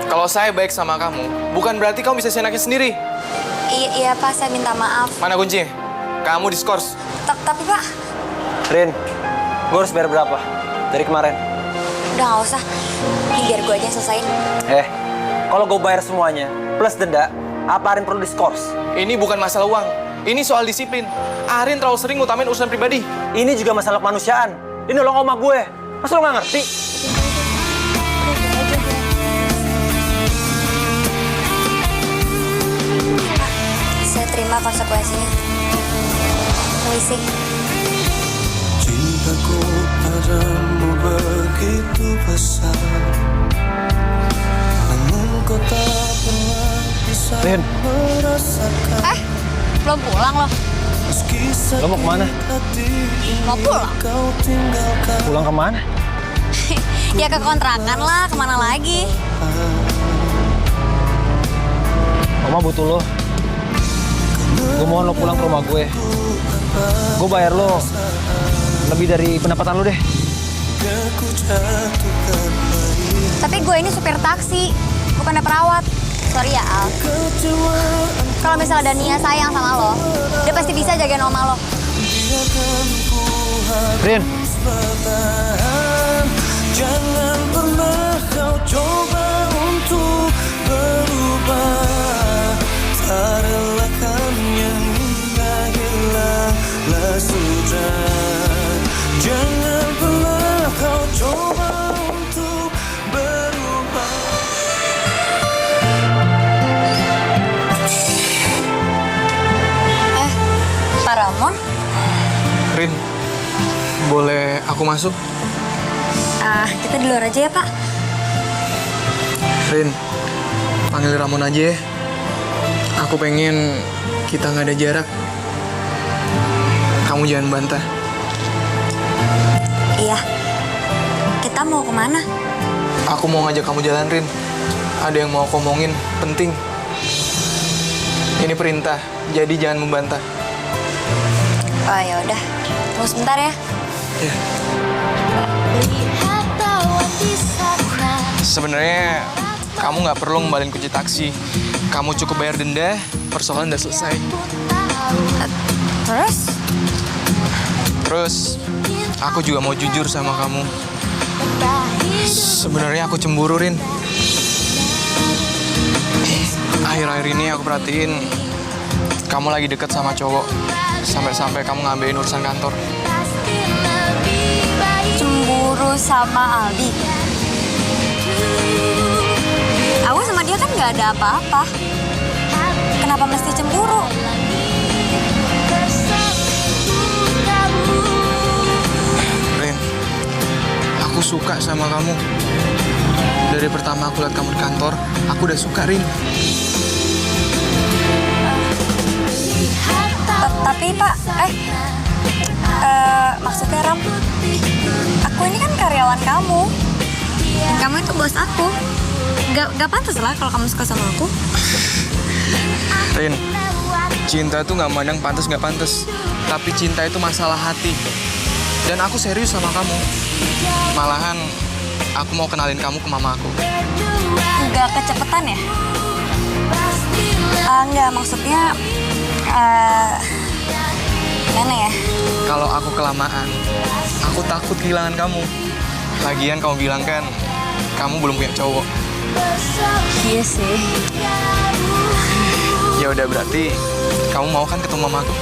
S10: kalau saya baik sama kamu, bukan berarti kamu bisa seenaknya sendiri.
S1: Iya, Pak. Saya minta maaf.
S10: Mana kuncinya? Kamu diskors.
S1: Tapi, Pak,
S3: Rin, gue harus bayar berapa? Dari kemarin?
S1: udah nggak usah. Ini biar gue aja yang selesain.
S3: Kalau gue bayar semuanya, plus denda, apa Arin perlu diskors?
S10: Ini bukan masalah uang. Ini soal disiplin. Arin terlalu sering ngutamain urusan pribadi.
S3: Ini juga masalah kemanusiaan. Ini nolong oma gue. Masa lo nggak ngerti?
S1: Saya terima konsekuensinya. Permisi.
S2: Cintaku padamu begitu besar, namun kau tak pernah bisa
S3: Rin.
S2: merasakan.
S1: Belum pulang loh.
S2: Meski
S3: Lo mau kemana?
S2: hati
S1: Mau pulang?
S2: kau tinggalkan.
S3: Pulang kemana?
S1: Ya ke kontrakan lah, kemana lagi?
S3: Oma butuh lo. Gue mohon lo pulang ke rumah gue. Gue bayar lo lebih dari pendapatan lo deh.
S1: Tapi gue ini supir taksi, bukannya perawat. Sorry ya, Al. Kalau misalnya ada Nia sayang sama lo, dia pasti bisa jagain oma lo.
S3: Rin.
S2: Jangan pernah kau coba untuk berubah. Tak relakan yang indah hilanglah sudah. Jangan pernah kau coba untuk berubah.
S1: Pak Ramon,
S10: Rin, boleh aku masuk?
S1: kita di luar aja ya, Pak.
S10: Rin, panggil Ramon aja ya. Aku pengen kita nggak ada jarak. Kamu jangan bantah.
S1: Iya. Kita mau kemana?
S10: Aku mau ngajak kamu jalan, Rin. Ada yang mau aku omongin, penting. Ini perintah, jadi jangan membantah.
S1: Oh ya udah. Tunggu sebentar ya.
S10: Ya.
S9: Lihat awan di sana.
S10: Sebenarnya kamu nggak perlu ngembalin kunci taksi. Kamu cukup bayar denda, persoalan udah selesai. Terus, aku juga mau jujur sama kamu. Sebenarnya aku cemburu, Rin. Akhir-akhir ini aku perhatiin kamu lagi deket sama cowok. Sampai-sampai kamu ngambilin urusan kantor.
S1: Cemburu sama Aldi. Aku sama dia kan nggak ada apa-apa. Kenapa mesti cemburu?
S10: Rin, aku suka sama kamu. Dari pertama aku lihat kamu di kantor, aku udah suka, Rin.
S1: Tapi Pak, maksudnya Ram, aku ini kan karyawan kamu. Kamu itu bos aku. Gak pantas lah kalau kamu suka sama aku.
S10: Rin, cinta itu nggak mandang pantas nggak pantas. Tapi cinta itu masalah hati. Dan aku serius sama kamu. Malahan, aku mau kenalin kamu ke mama aku.
S1: Gak kecepetan ya? Enggak, maksudnya... gimana ya?
S10: Kalau aku kelamaan, aku takut kehilangan kamu. Lagian kamu bilang kan, kamu belum punya cowok.
S1: Iya sih.
S10: Ya udah berarti kamu mau kan ketemu mama aku?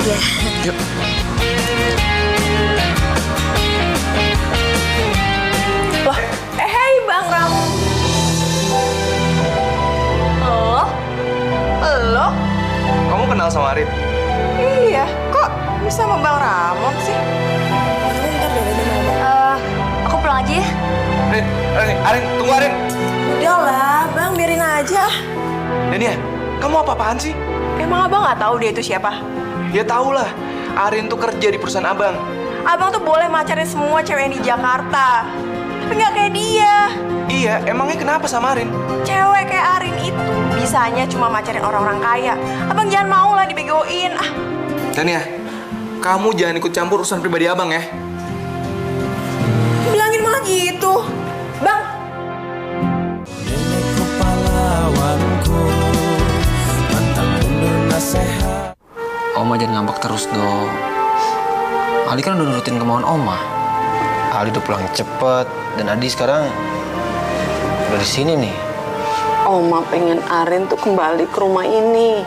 S1: Iya.
S10: Yuk.
S5: Loh, hey Bang Ram. Lo?
S10: Kamu kenal sama Rin?
S5: Iya, kok bisa sama Bang Ramon sih?
S1: Aku pulang aja ya.
S10: Rin, Arin, tunggu Arin.
S5: Udahlah, Bang, biarin aja.
S10: Dania, kamu apa-apaan sih?
S5: Emang Abang nggak tahu dia itu siapa?
S10: Ya tau lah, Arin tuh kerja di perusahaan abang.
S5: Abang tuh boleh macarin semua cewek yang di Jakarta. Tapi nggak kayak dia.
S10: Iya, emangnya kenapa sama Arin?
S5: Cewek kayak Arin itu bisanya cuma macarin orang-orang kaya. Abang jangan mau lah dibegoin.
S10: Dania, kamu jangan ikut campur urusan pribadi abang ya.
S5: Bilangin malah gitu. Bang.
S2: Nenek pahlawanku, pantang mundur nasihat.
S7: Oma jangan ngambek terus dong. Ali kan udah nurutin kemauan Oma. Ali udah pulang cepet dan Adi sekarang udah di sini nih.
S6: Oma pengen Arin tuh kembali ke rumah ini.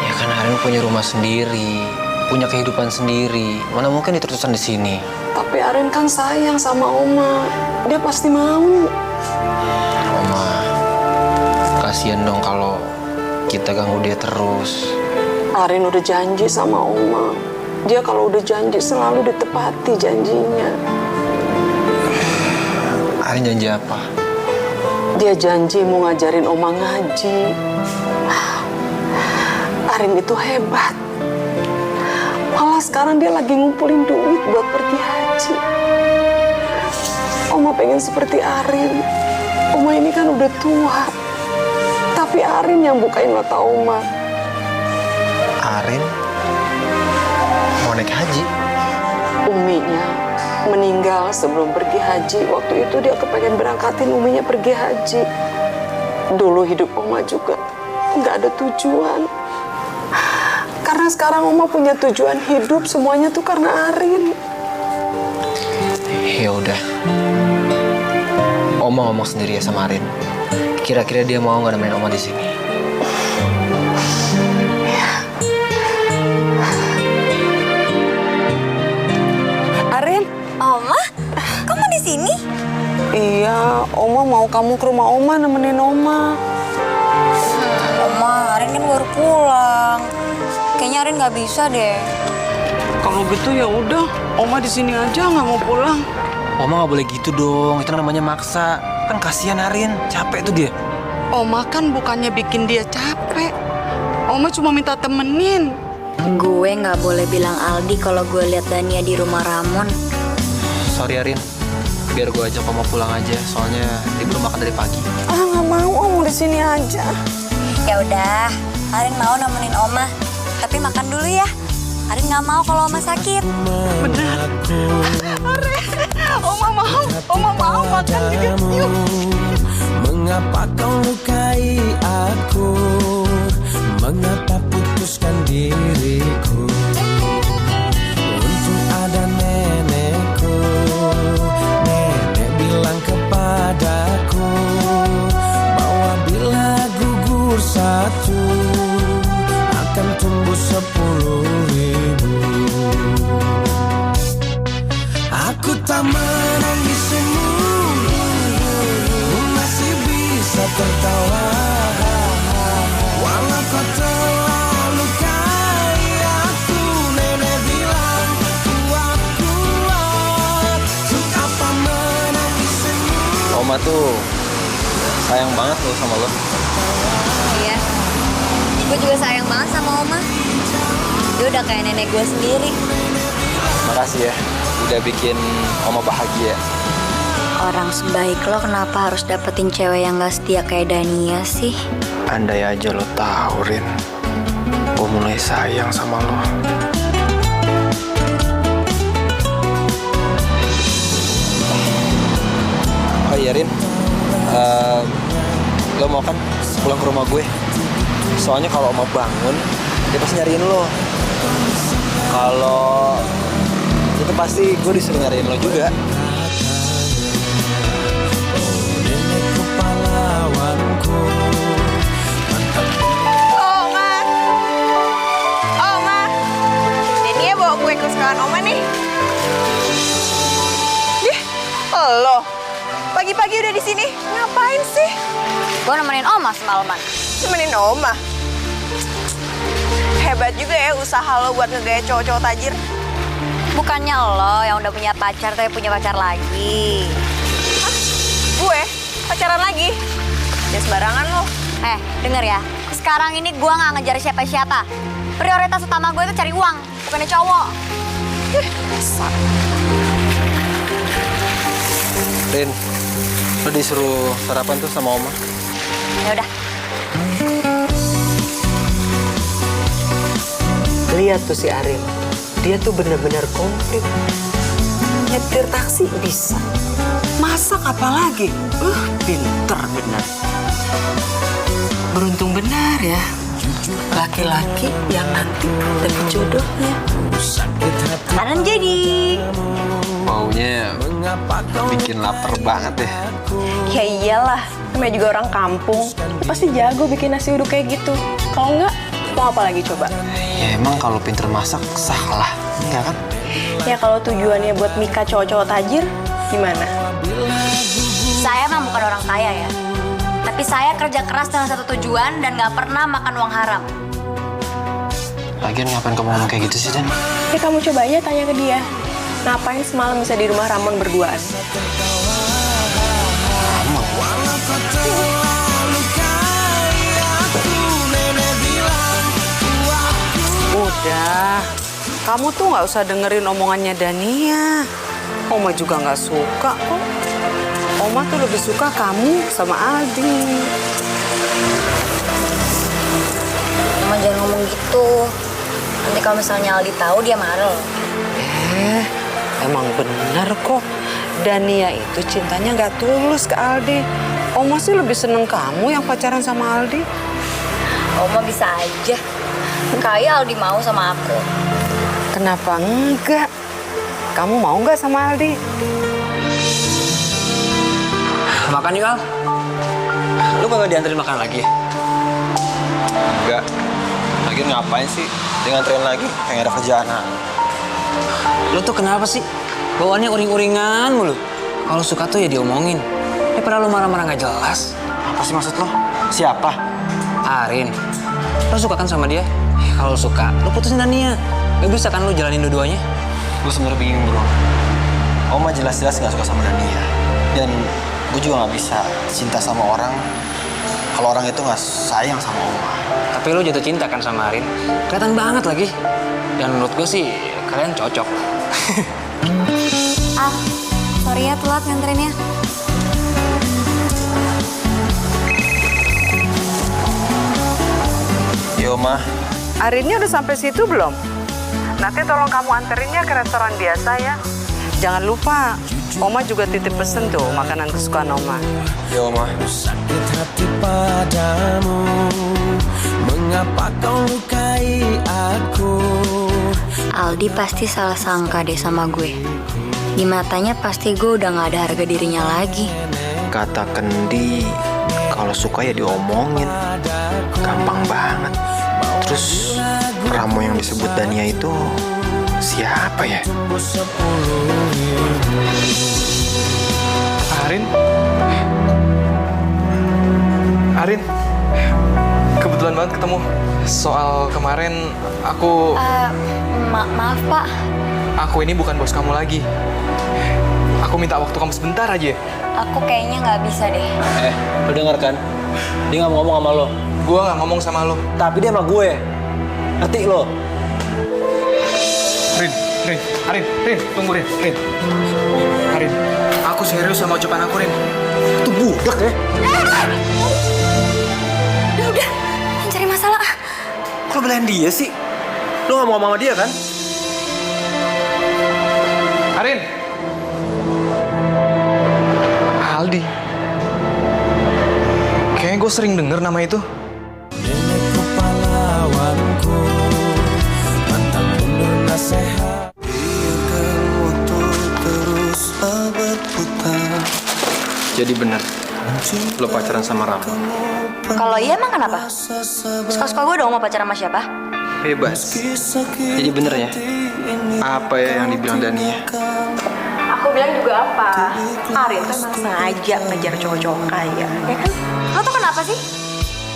S7: Ya kan Arin punya rumah sendiri, punya kehidupan sendiri. Mana mungkin diterus-terusan di sini.
S6: Tapi Arin kan sayang sama Oma. Dia pasti mau.
S7: Oma, kasihan dong kalau kita ganggu dia terus.
S6: Arin udah janji sama Oma. Dia kalau udah janji selalu ditepati janjinya.
S7: Arin janji apa?
S6: Dia janji mau ngajarin Oma ngaji. Arin itu hebat. Malah sekarang dia lagi ngumpulin duit buat pergi haji. Oma pengen seperti Arin. Oma ini kan udah tua. Tapi Arin yang bukain mata Oma.
S7: Arin mau naik haji?
S6: Uminya meninggal sebelum pergi haji. Waktu itu dia kepengen berangkatin uminya pergi haji. Dulu hidup Oma juga nggak ada tujuan. Karena sekarang Oma punya tujuan hidup, semuanya tuh karena Arin.
S7: Ya udah. Oma ngomong sendiri ya sama Arin. Kira-kira dia mau nggak nemenin Oma di sini?
S6: Arin,
S1: Oma, kamu di sini?
S6: iya, Oma mau kamu ke rumah Oma nemenin Oma.
S1: Oma, Arin kan baru pulang. Kayaknya Arin nggak bisa deh.
S6: Kalau gitu ya udah, Oma di sini aja nggak mau pulang.
S7: Oma nggak boleh gitu dong. Itu namanya maksa. Kan kasihan Arin, capek tuh dia.
S6: Oma kan bukannya bikin dia capek. Oma cuma minta temenin.
S1: Gue nggak boleh bilang Aldi kalau gue lihat Dania di rumah Ramon.
S3: Sorry Arin, biar gue ajak Oma pulang aja. Soalnya dia belum makan dari pagi.
S5: Ah, nggak mau, Om di sini aja.
S1: Ya udah, Arin mau nemenin Oma. Tapi makan dulu ya. Arin nggak mau kalau Oma sakit.
S6: Benar. Oma mau makan juga. Yuk.
S2: Mengapa kau lukai aku? Mengapa putuskan diriku? Untung ada nenekku. Nenek bilang kepadaku bahwa bila gugur satu akan tumbuh 10.000. Aku tak menangismu, masih bisa tertawa. Walau kau telah lukai aku, nenek bilang kuat. Untuk apa menangismu?
S3: Oma tuh sayang banget loh sama lo.
S1: Iya. Gue juga sayang banget sama Oma. Dia udah kayak nenek gue sendiri.
S3: Makasih ya, udah bikin Oma bahagia.
S1: Orang sebaik lo kenapa harus dapetin cewek yang gak setia kayak Dania sih?
S3: Andai aja lo tahu, Rin. Gue mulai sayang sama lo. Oh iya, Rin. Lo mau kan pulang ke rumah gue? Soalnya kalau Oma bangun, dia pasti nyariin lo. Kalau itu pasti gue disuruh nyariin lo juga.
S2: Nenekku pahlawanku.
S5: Oma. Dania bawa kue kesukaan Oma nih. Dih, lo. Pagi-pagi udah di sini. Ngapain sih?
S1: Gue nemenin Oma semalaman.
S5: Temenin Oma. Hebat juga ya usaha lo buat ngegaya cowok-cowok tajir.
S1: Bukannya lo yang udah punya pacar tapi punya pacar lagi.
S5: Hah? Gue? Pacaran lagi? Ya sembarangan lo.
S1: Denger ya. Sekarang ini gue gak ngejar siapa-siapa. Prioritas utama gue itu cari uang, bukannya cowok.
S3: Rin, lo disuruh sarapan tuh sama Oma.
S1: Ya udah.
S6: Lihat tuh si Arin. Dia tuh bener-bener komplit. Nyetir taksi bisa. Masak apalagi? Pinter bener. Beruntung benar ya. Laki-laki yang nanti dapet jodohnya.
S1: Sekarang jadi.
S3: Maunya bikin lapar banget ya.
S5: Ya iyalah, namanya juga orang kampung. Pasti jago bikin nasi uduk kayak gitu. Kalau enggak, mau apa lagi coba?
S3: Ya emang kalau pinter masak salah, ya kan?
S5: Ya kalau tujuannya buat nikah cowok-cowok tajir, gimana?
S1: Saya mah bukan orang kaya ya. Tapi saya kerja keras dengan satu tujuan dan gak pernah makan uang haram.
S3: Lagian ngapain kamu ngomong kayak gitu sih, Dan?
S5: Ya kamu coba aja tanya ke dia. Ngapain semalam bisa di rumah Ramon berduaan?
S6: Udah, kamu tuh nggak usah dengerin omongannya Dania. Oma juga nggak suka kok. Oma tuh lebih suka kamu sama Aldi.
S1: Oma jangan ngomong gitu. Nanti kalau misalnya Aldi tahu dia marah loh.
S6: Emang bener kok. Dania itu cintanya nggak tulus ke Aldi. Oma sih lebih seneng kamu yang pacaran sama Aldi.
S1: Oma bisa aja. Kayak Aldi mau sama aku.
S6: Kenapa enggak? Kamu mau nggak sama Aldi?
S7: Makan yuk, Al. Lu kagak dianterin makan lagi ya?
S3: Enggak. Lagian ngapain sih dia nganterin lagi? Kayak ada kerjaan.
S7: Lu tuh kenapa sih? Bawaannya uring-uringan mulu. Kalau suka tuh ya diomongin. Daripada lu marah-marah nggak jelas.
S3: Apa sih maksud lo? Siapa?
S7: Arin, lu suka kan sama dia? Kalau lu suka, lu putusin Dania. Gak bisa kan lu jalanin dua-duanya?
S3: Gue sebenarnya bingung, bro. Oma jelas-jelas nggak suka sama Dania. Dan gue juga nggak bisa cinta sama orang kalau orang itu nggak sayang sama Oma.
S7: Tapi lo jatuh cinta kan sama Arin? Kelihatan banget lagi. Dan menurut gue sih kalian cocok.
S1: Ah, sorry ya telat nganterinnya.
S3: Yo, Ma.
S6: Arinnya udah sampai situ belum? Nanti tolong kamu anterinnya ke restoran biasa ya. Jangan lupa, Oma juga titip pesen tuh makanan kesukaan Oma.
S3: Yo, Ma.
S2: Sakit hati padamu, mengapa kau lukai aku?
S1: Aldi pasti salah sangka deh sama gue. Di matanya pasti gue udah gak ada harga dirinya lagi.
S3: Kata Kendi, kalau suka ya diomongin. Gampang banget. Terus Ramo yang disebut Dania itu siapa ya?
S10: Arin? Arin? Kebetulan banget ketemu. Soal kemarin aku...
S1: Maaf Pak.
S10: Aku ini bukan bos kamu lagi. Aku minta waktu kamu sebentar aja.
S1: Aku kayaknya gak bisa deh.
S7: Lo denger kan? Dia nggak mau ngomong sama lo.
S10: Gue gak ngomong sama lo.
S7: Tapi dia sama gue. Ngerti lo?
S10: Rin, Arin, tunggu Rin. Arin, aku serius sama ucapan aku, Rin.
S3: Itu budak ya?
S1: Udah, cari masalah.
S3: Kok belain dia sih? Lo gak mau ngomong sama dia kan?
S10: Arin. Aldi. Kayaknya gue sering denger nama itu.
S2: Nenekku pahlawanku, pantang mundur nasihat. Biarkan waktu terus berputar.
S3: Jadi bener, lo pacaran sama Ramo.
S1: Kalau iya emang kenapa? Suka-suka gue dong mau pacaran sama siapa?
S3: Bebas. Jadi bener ya? Apa ya yang dibilang Dania?
S5: Aku bilang juga apa? Arin tuh emang sengaja ngejar cowok-cowok kaya, ya kan?
S1: Lo tuh kenapa sih?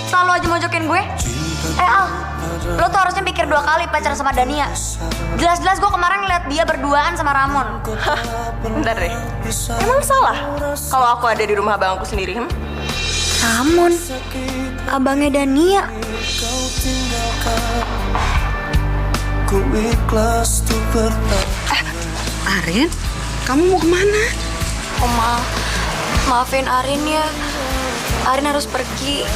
S1: Selalu aja mojokin gue. Al, lo tuh harusnya pikir 2 kali pacaran sama Dania. Jelas-jelas gue kemarin ngeliat dia berduaan sama Ramon.
S5: Bentar deh. Emang salah kalau aku ada di rumah abang aku sendiri?
S1: Ramon? Abangnya Dania?
S2: Ku ikhlas tuh bertahan.
S6: Arin, kamu mau kemana?
S1: Maafin Arin ya. Arin harus pergi.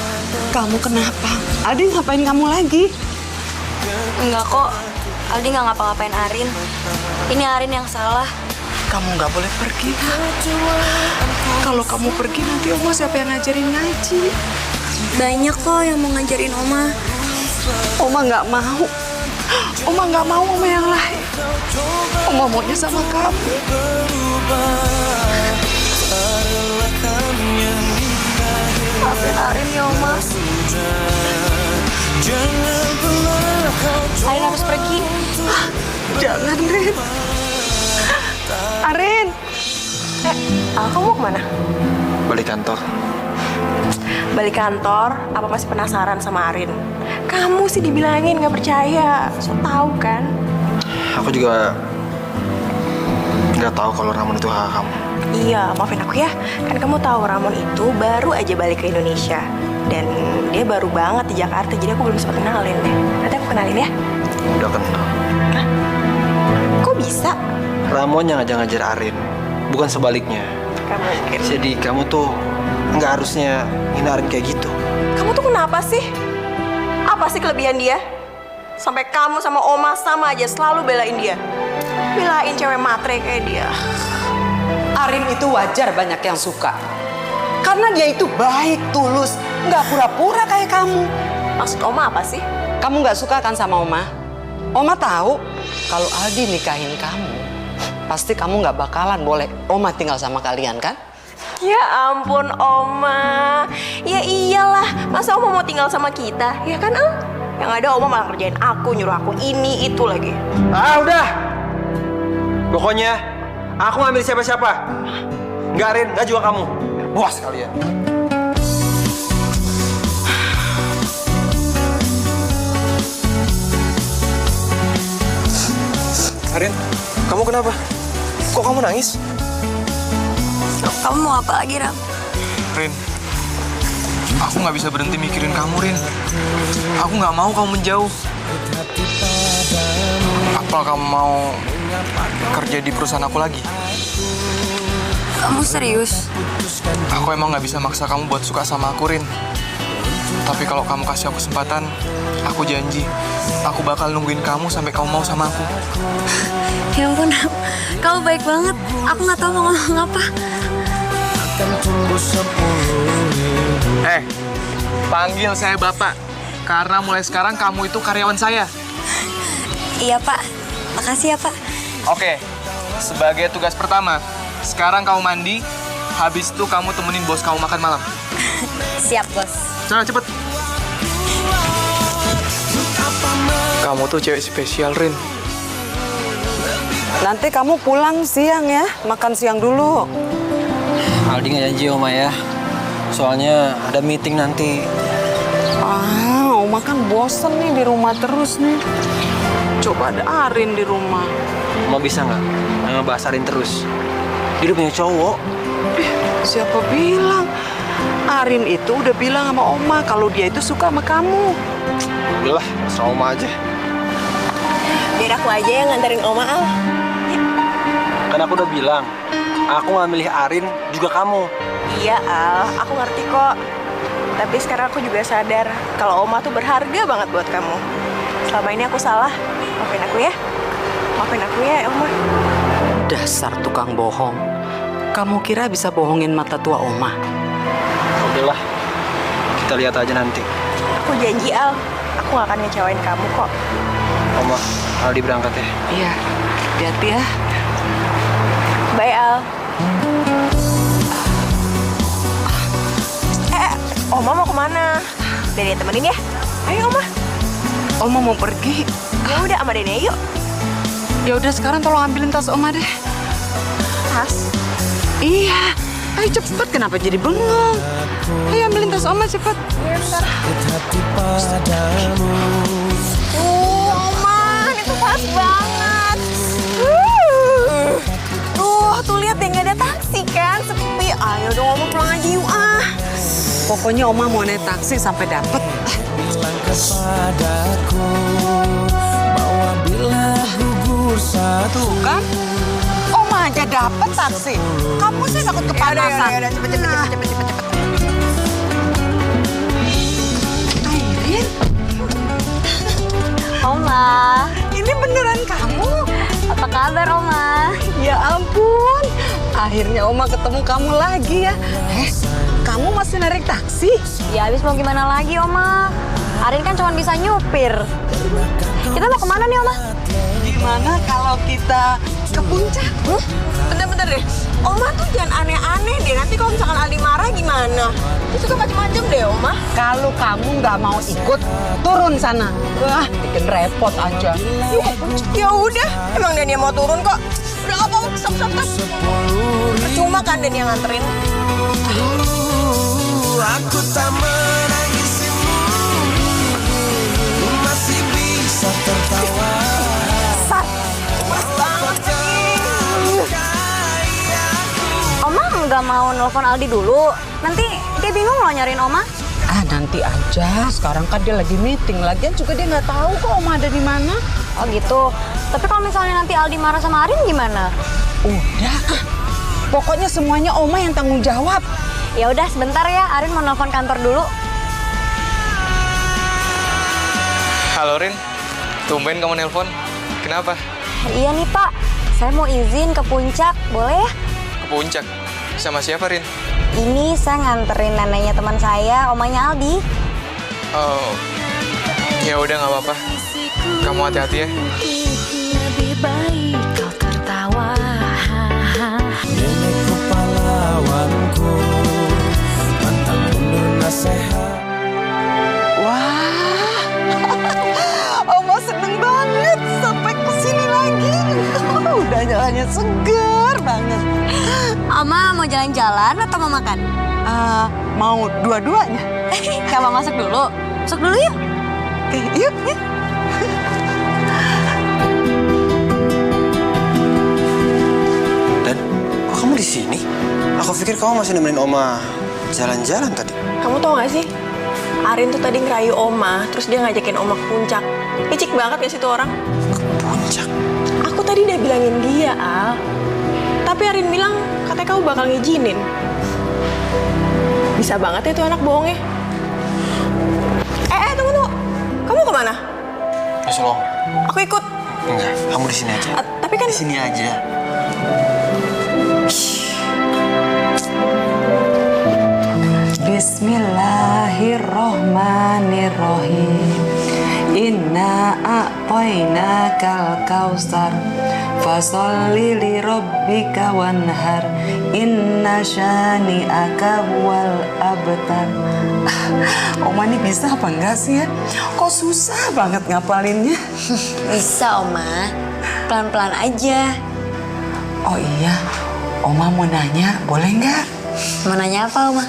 S6: Kamu kenapa? Arin ngapain kamu lagi?
S1: Enggak kok. Aldi nggak ngapa-ngapain Arin. Ini Arin yang salah.
S6: Kamu nggak boleh pergi. Kalau kamu pergi nanti Oma siapa yang ngajarin ngaji?
S1: Banyak kok yang mau ngajarin Oma.
S6: Oma nggak mau. Oma nggak mau Oma yang lain. Oma maunya sama kamu.
S1: Maafin Arin ya Oma. Arin harus pergi.
S6: Jangan, Rin. Arin.
S5: Kamu mau kemana?
S3: Balik kantor.
S5: Balik kantor? Apa masih penasaran sama Arin? Kamu sih dibilangin nggak percaya. So tahu kan?
S3: Aku juga nggak tahu kalau Ramon itu kakak kamu.
S5: Iya, maafin aku ya. Kan kamu tahu Ramon itu baru aja balik ke Indonesia. Dan dia baru banget di Jakarta, jadi aku belum sempat kenalin deh. Nanti aku kenalin ya.
S3: Udah kenal.
S5: Hah? Kok bisa?
S3: Ramon yang ngajar Arin, bukan sebaliknya.
S5: Gak mungkin.
S3: Jadi kamu tuh nggak harusnya ngina Arin kayak gitu.
S5: Kamu tuh kenapa sih? Apa sih kelebihan dia? Sampai kamu sama Oma sama aja selalu belain dia. Belain cewek matre kayak dia.
S6: Arin itu wajar banyak yang suka. Karena dia itu baik, tulus, nggak pura-pura kayak kamu.
S5: Maksud Oma apa sih?
S6: Kamu nggak suka kan sama Oma? Oma tahu kalau Aldi nikahin kamu, pasti kamu nggak bakalan boleh Oma tinggal sama kalian kan?
S5: Ya ampun Oma. Ya iyalah, masa Oma mau tinggal sama kita? Ya kan Om? Yang ada Oma malah kerjain aku, nyuruh aku ini, itu lagi.
S3: Ah udah. Pokoknya aku ngambil siapa-siapa. Nggak Arin, nggak juga kamu. Puas kalian.
S10: Arin, kamu kenapa? Kok kamu nangis?
S1: Kamu mau apa lagi, Ram?
S10: Rin, Aku nggak bisa berhenti mikirin kamu, Rin. Aku nggak mau kamu menjauh. Apa kamu mau kerja di perusahaan aku lagi?
S1: Kamu serius?
S10: Aku emang nggak bisa maksa kamu buat suka sama aku, Rin. Tapi kalau kamu kasih aku kesempatan, aku janji, aku bakal nungguin kamu sampai kamu mau sama aku.
S1: Ya ampun, kamu baik banget. Aku nggak tahu mau ngomong apa.
S10: Panggil saya Bapak. Karena mulai sekarang kamu itu karyawan saya.
S1: Iya, Pak. Makasih ya, Pak.
S10: Oke, sebagai tugas pertama, sekarang kamu mandi, habis itu kamu temenin bos kamu makan malam.
S1: Siap, Bos.
S10: Sana cepet. Kamu tuh cewek spesial, Rin.
S6: Nanti kamu pulang siang ya, makan siang dulu.
S7: Aldi nggak janji Oma ya. Soalnya ada meeting nanti.
S6: Oma kan bosen nih di rumah terus nih. Coba ada Arin di rumah.
S7: Oma bisa nggak ngebahas Arin terus? Dia udah punya cowok.
S6: Siapa bilang? Arin itu udah bilang sama Oma kalau dia itu suka sama kamu.
S7: Udah lah, sama Oma aja.
S5: Biar aku aja yang nganterin Oma, Al.
S7: Kan aku udah bilang, aku nggak milih Arin, juga kamu.
S5: Iya, Al. Aku ngerti kok. Tapi sekarang aku juga sadar kalau Oma tuh berharga banget buat kamu. Selama ini aku salah. Maafin aku ya. Maafin aku ya, Oma.
S6: Dasar tukang bohong. Kamu kira bisa bohongin mata tua Oma?
S7: Udahlah, kita lihat aja nanti.
S5: Aku janji, Al. Aku gak akan ngecewain kamu kok.
S7: Oma, Aldi berangkat ya.
S6: Iya, hati-hati ya.
S5: Bye, Al. Oma mau kemana? Dede temenin ya. Ayo, Oma.
S6: Oma mau pergi.
S5: Ya udah, sama Dede yuk.
S6: Ya udah sekarang tolong ambilin tas Oma deh.
S5: Tas.
S6: Iya. Ayo cepet, kenapa jadi bengong? Ayo ambilin tas Oma cepet.
S5: Iya, bentar. Oma, ini tuh pas banget. Tuh lihat deh, nggak ada taksi kan, sepi. Ayo dong, Oma pulang aja yuk ah.
S6: Pokoknya Oma mau naik taksi sampai dapet.
S2: Bilang kepadaku bahwa bila gugur satu
S6: Kan? Oma aja dapet taksi. Kamu sih takut kepanasan.
S5: Ya udah, cepet.
S6: Airin,
S1: Oma,
S6: ini beneran kamu?
S1: apa kabar, Oma?
S6: Ya ampun, akhirnya Oma ketemu kamu lagi ya. Kamu masih narik taksi?
S1: Ya habis mau gimana lagi, Oma? Arin kan cuma bisa nyupir. Kita mau kemana nih, Oma?
S6: Gimana kalau kita ke puncak?
S5: Bentar deh. Oma tuh jangan aneh-aneh deh. Nanti kalau misalkan Aldi marah gimana? Itu suka macem-macem deh, Oma.
S6: Kalau kamu nggak mau ikut, turun sana. Wah, bikin repot aja.
S5: Ya udah, emang Dania mau turun kok. Udah nggak apa-apa, stop. Percuma kan Dania nganterin.
S2: aku tak menangisimu, masih bisa tertawa.
S5: Mas banget sih.
S1: Oma nggak mau nelfon Aldi dulu. Nanti dia bingung loh nyariin Oma.
S6: Nanti aja. Sekarang kan dia lagi meeting. Lagian juga dia nggak tahu kok Oma ada di mana.
S1: Oh gitu. Tapi kalau misalnya nanti Aldi marah sama Arin gimana?
S6: Udah. Pokoknya semuanya Oma yang tanggung jawab.
S1: Ya udah sebentar ya, Arin mau nelfon kantor dulu.
S10: Halo Rin, tumben kamu nelpon. Kenapa?
S1: Iya nih Pak, saya mau izin ke puncak, boleh ya?
S10: Ke puncak? Sama siapa Rin?
S1: Ini saya nganterin neneknya teman saya, omanya Aldi.
S10: Oh, ya udah nggak apa-apa. Kamu hati-hati ya.
S9: Lebih baik kau tertawa.
S2: Nenekku pahlawanku, pantang mundur nasihat.
S6: Wah, Oma seneng banget sampai kesini lagi. Udaranya segar banget.
S1: Oma mau jalan-jalan atau mau makan?
S6: Mau dua-duanya.
S1: Coba masuk dulu. Masuk dulu yuk.
S6: Yuk.
S3: Dan kok kamu di sini? Aku pikir kamu masih nemenin Oma Jalan-jalan tadi.
S5: Kamu tau gak sih? Arin tuh tadi ngerayu Oma, terus dia ngajakin Oma ke puncak. Licik banget gak sih tuh orang?
S3: Puncak.
S5: Aku tadi udah bilangin dia, Al. Tapi Arin bilang katanya kamu bakal ngizinin. Bisa banget ya tuh anak bohongnya. Tunggu. Kamu kemana?
S3: Ya Solong.
S5: Aku ikut.
S3: Enggak, kamu di sini aja.
S5: Tapi kan...
S3: Di sini aja.
S6: Bismillahirrohmanirrohim. Inna a'toinakal kausar fasholli li rabbika wanhar inna syani'aka huwal abtar. Oma ini bisa apa enggak sih ya? Kok susah banget ngapalinnya?
S1: Bisa, Oma. Pelan-pelan aja.
S6: Oh iya, Oma mau nanya, boleh nggak?
S1: Mau nanya apa, Oma?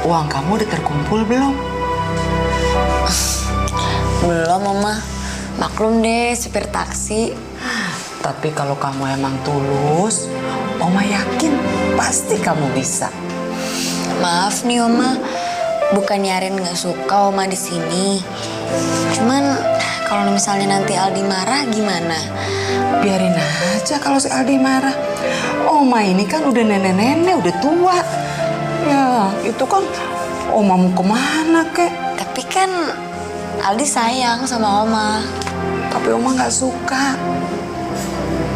S6: Uang kamu udah terkumpul belum?
S1: Belum, Oma. Maklum deh, supir taksi.
S6: Tapi kalau kamu emang tulus, Oma yakin pasti kamu bisa.
S1: Maaf nih, Oma. Bukannya Arin nggak suka Oma di sini. Cuman kalau misalnya nanti Aldi marah gimana?
S6: Biarin aja kalau si Aldi marah. Oma ini kan udah nenek-nenek, udah tua. Ya, itu kan Oma mau kemana, kek?
S1: Tapi kan Aldi sayang sama Oma.
S6: Tapi Oma nggak suka.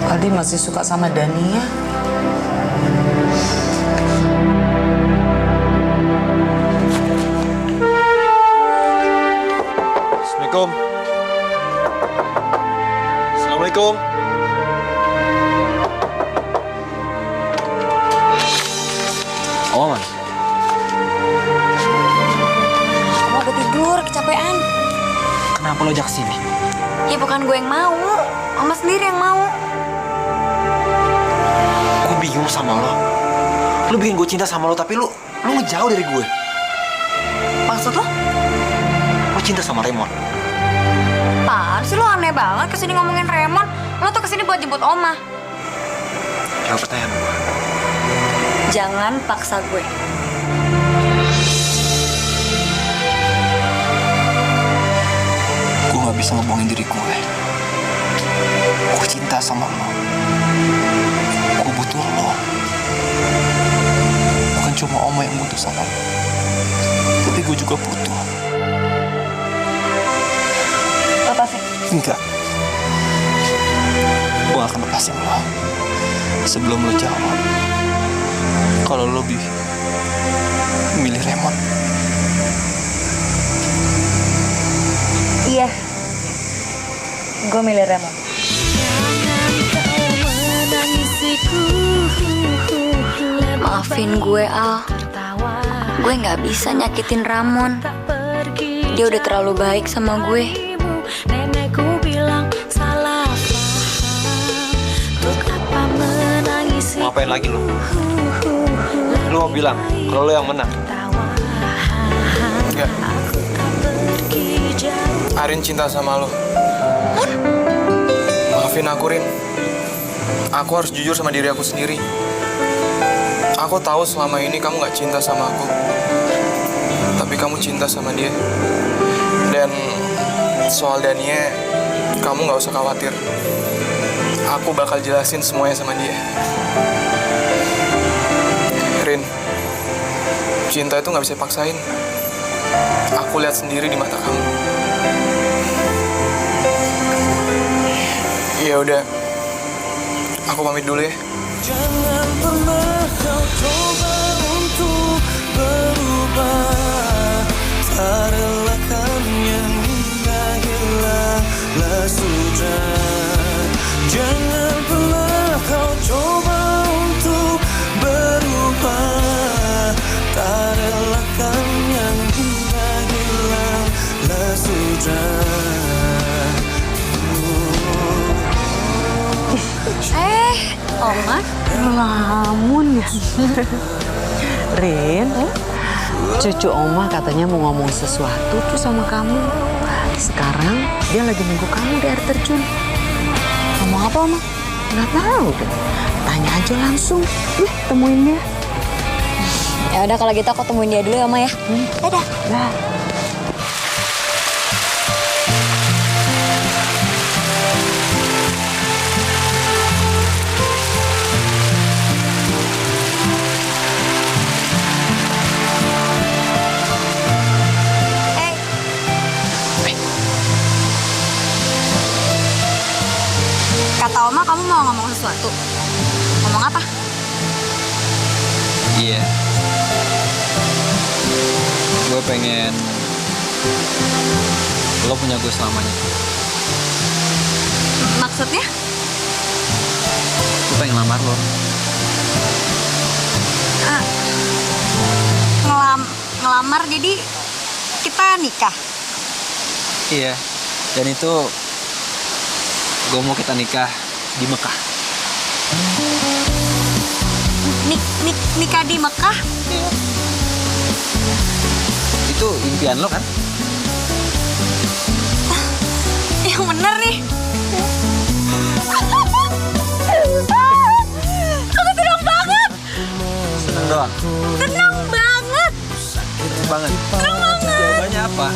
S6: Aldi masih suka sama Dania.
S3: Assalamualaikum. Assalamualaikum.
S7: Oma, Man.
S1: Oma udah tidur, kecapean.
S7: Kenapa lo ajak sini?
S1: Ya bukan gue yang mau. Oma sendiri yang mau.
S3: Gue bingung sama lo. Lo bikin gue cinta sama lo, tapi lo ngejauh dari gue.
S1: Maksud lo?
S3: Lo cinta sama Raymond.
S1: Apaan sih lo aneh banget kesini ngomongin Raymond. Lo tuh kesini buat jemput Oma.
S3: Jawab pertanyaan gue.
S1: Jangan paksa gue.
S3: Gue gak bisa ngebohongin diri gue. Gue cinta sama lo. Gue butuh lo. Bukan cuma Oma yang butuh sama lo, tapi gue juga butuh.
S1: Lepasin.
S3: Enggak. Gue gak akan lepasin lo sebelum lo jawab kalau lo milih Raymond.
S1: Iya. Gue milih Raymond. Maafin gue, Al. Gue gak bisa nyakitin Ramon. Dia udah terlalu baik sama gue.
S3: Ngapain lagi lo? Lo mau bilang kalau lo yang menang?
S10: Enggak. Arin cinta sama lo. Maafin aku, Rin. Aku harus jujur sama diri aku sendiri. Aku tahu selama ini kamu gak cinta sama aku. Tapi kamu cinta sama dia. Dan soal Dania, kamu gak usah khawatir. Aku bakal jelasin semuanya sama dia. Rin, cinta itu gak bisa paksain. Aku lihat sendiri di mata kamu. Ya udah, aku pamit dulu ya.
S2: Jangan pernah kau coba untuk berubah. Tak relakan yang indah hilanglah sudah. Jangan pernah kau coba untuk berubah. Tak relakan yang indah hilanglah sudah.
S1: Oma.
S6: Lamun ya. Rin, cucu Oma katanya mau ngomong sesuatu tuh sama kamu. Sekarang dia lagi nunggu kamu di air terjun. Ngomong apa, Oma? Nggak tahu deh. Tanya aja langsung. Temuin dia.
S1: Ya udah kalau gitu aku temuin dia dulu ya, Oma ya. Dadah.
S8: Nah.
S1: Kata Oma kamu mau ngomong sesuatu. Ngomong apa?
S7: Iya. Gue pengen lo punya gue selamanya.
S1: Maksudnya?
S7: Gue pengen lamar lo.
S1: Ngelamar jadi kita nikah.
S7: Iya. Dan itu gue mau kita nikah di Mekah.
S1: Nikah di Mekah?
S7: Itu impian lo kan?
S1: Yang bener nih. Aku senang banget.
S7: Seneng doang.
S1: Senang banget.
S7: Banget.
S1: Senang banget.
S7: Jawabannya apa?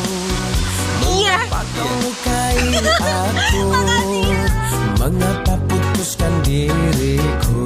S1: Iya.
S2: Melukai aku, mengapa putuskan diriku?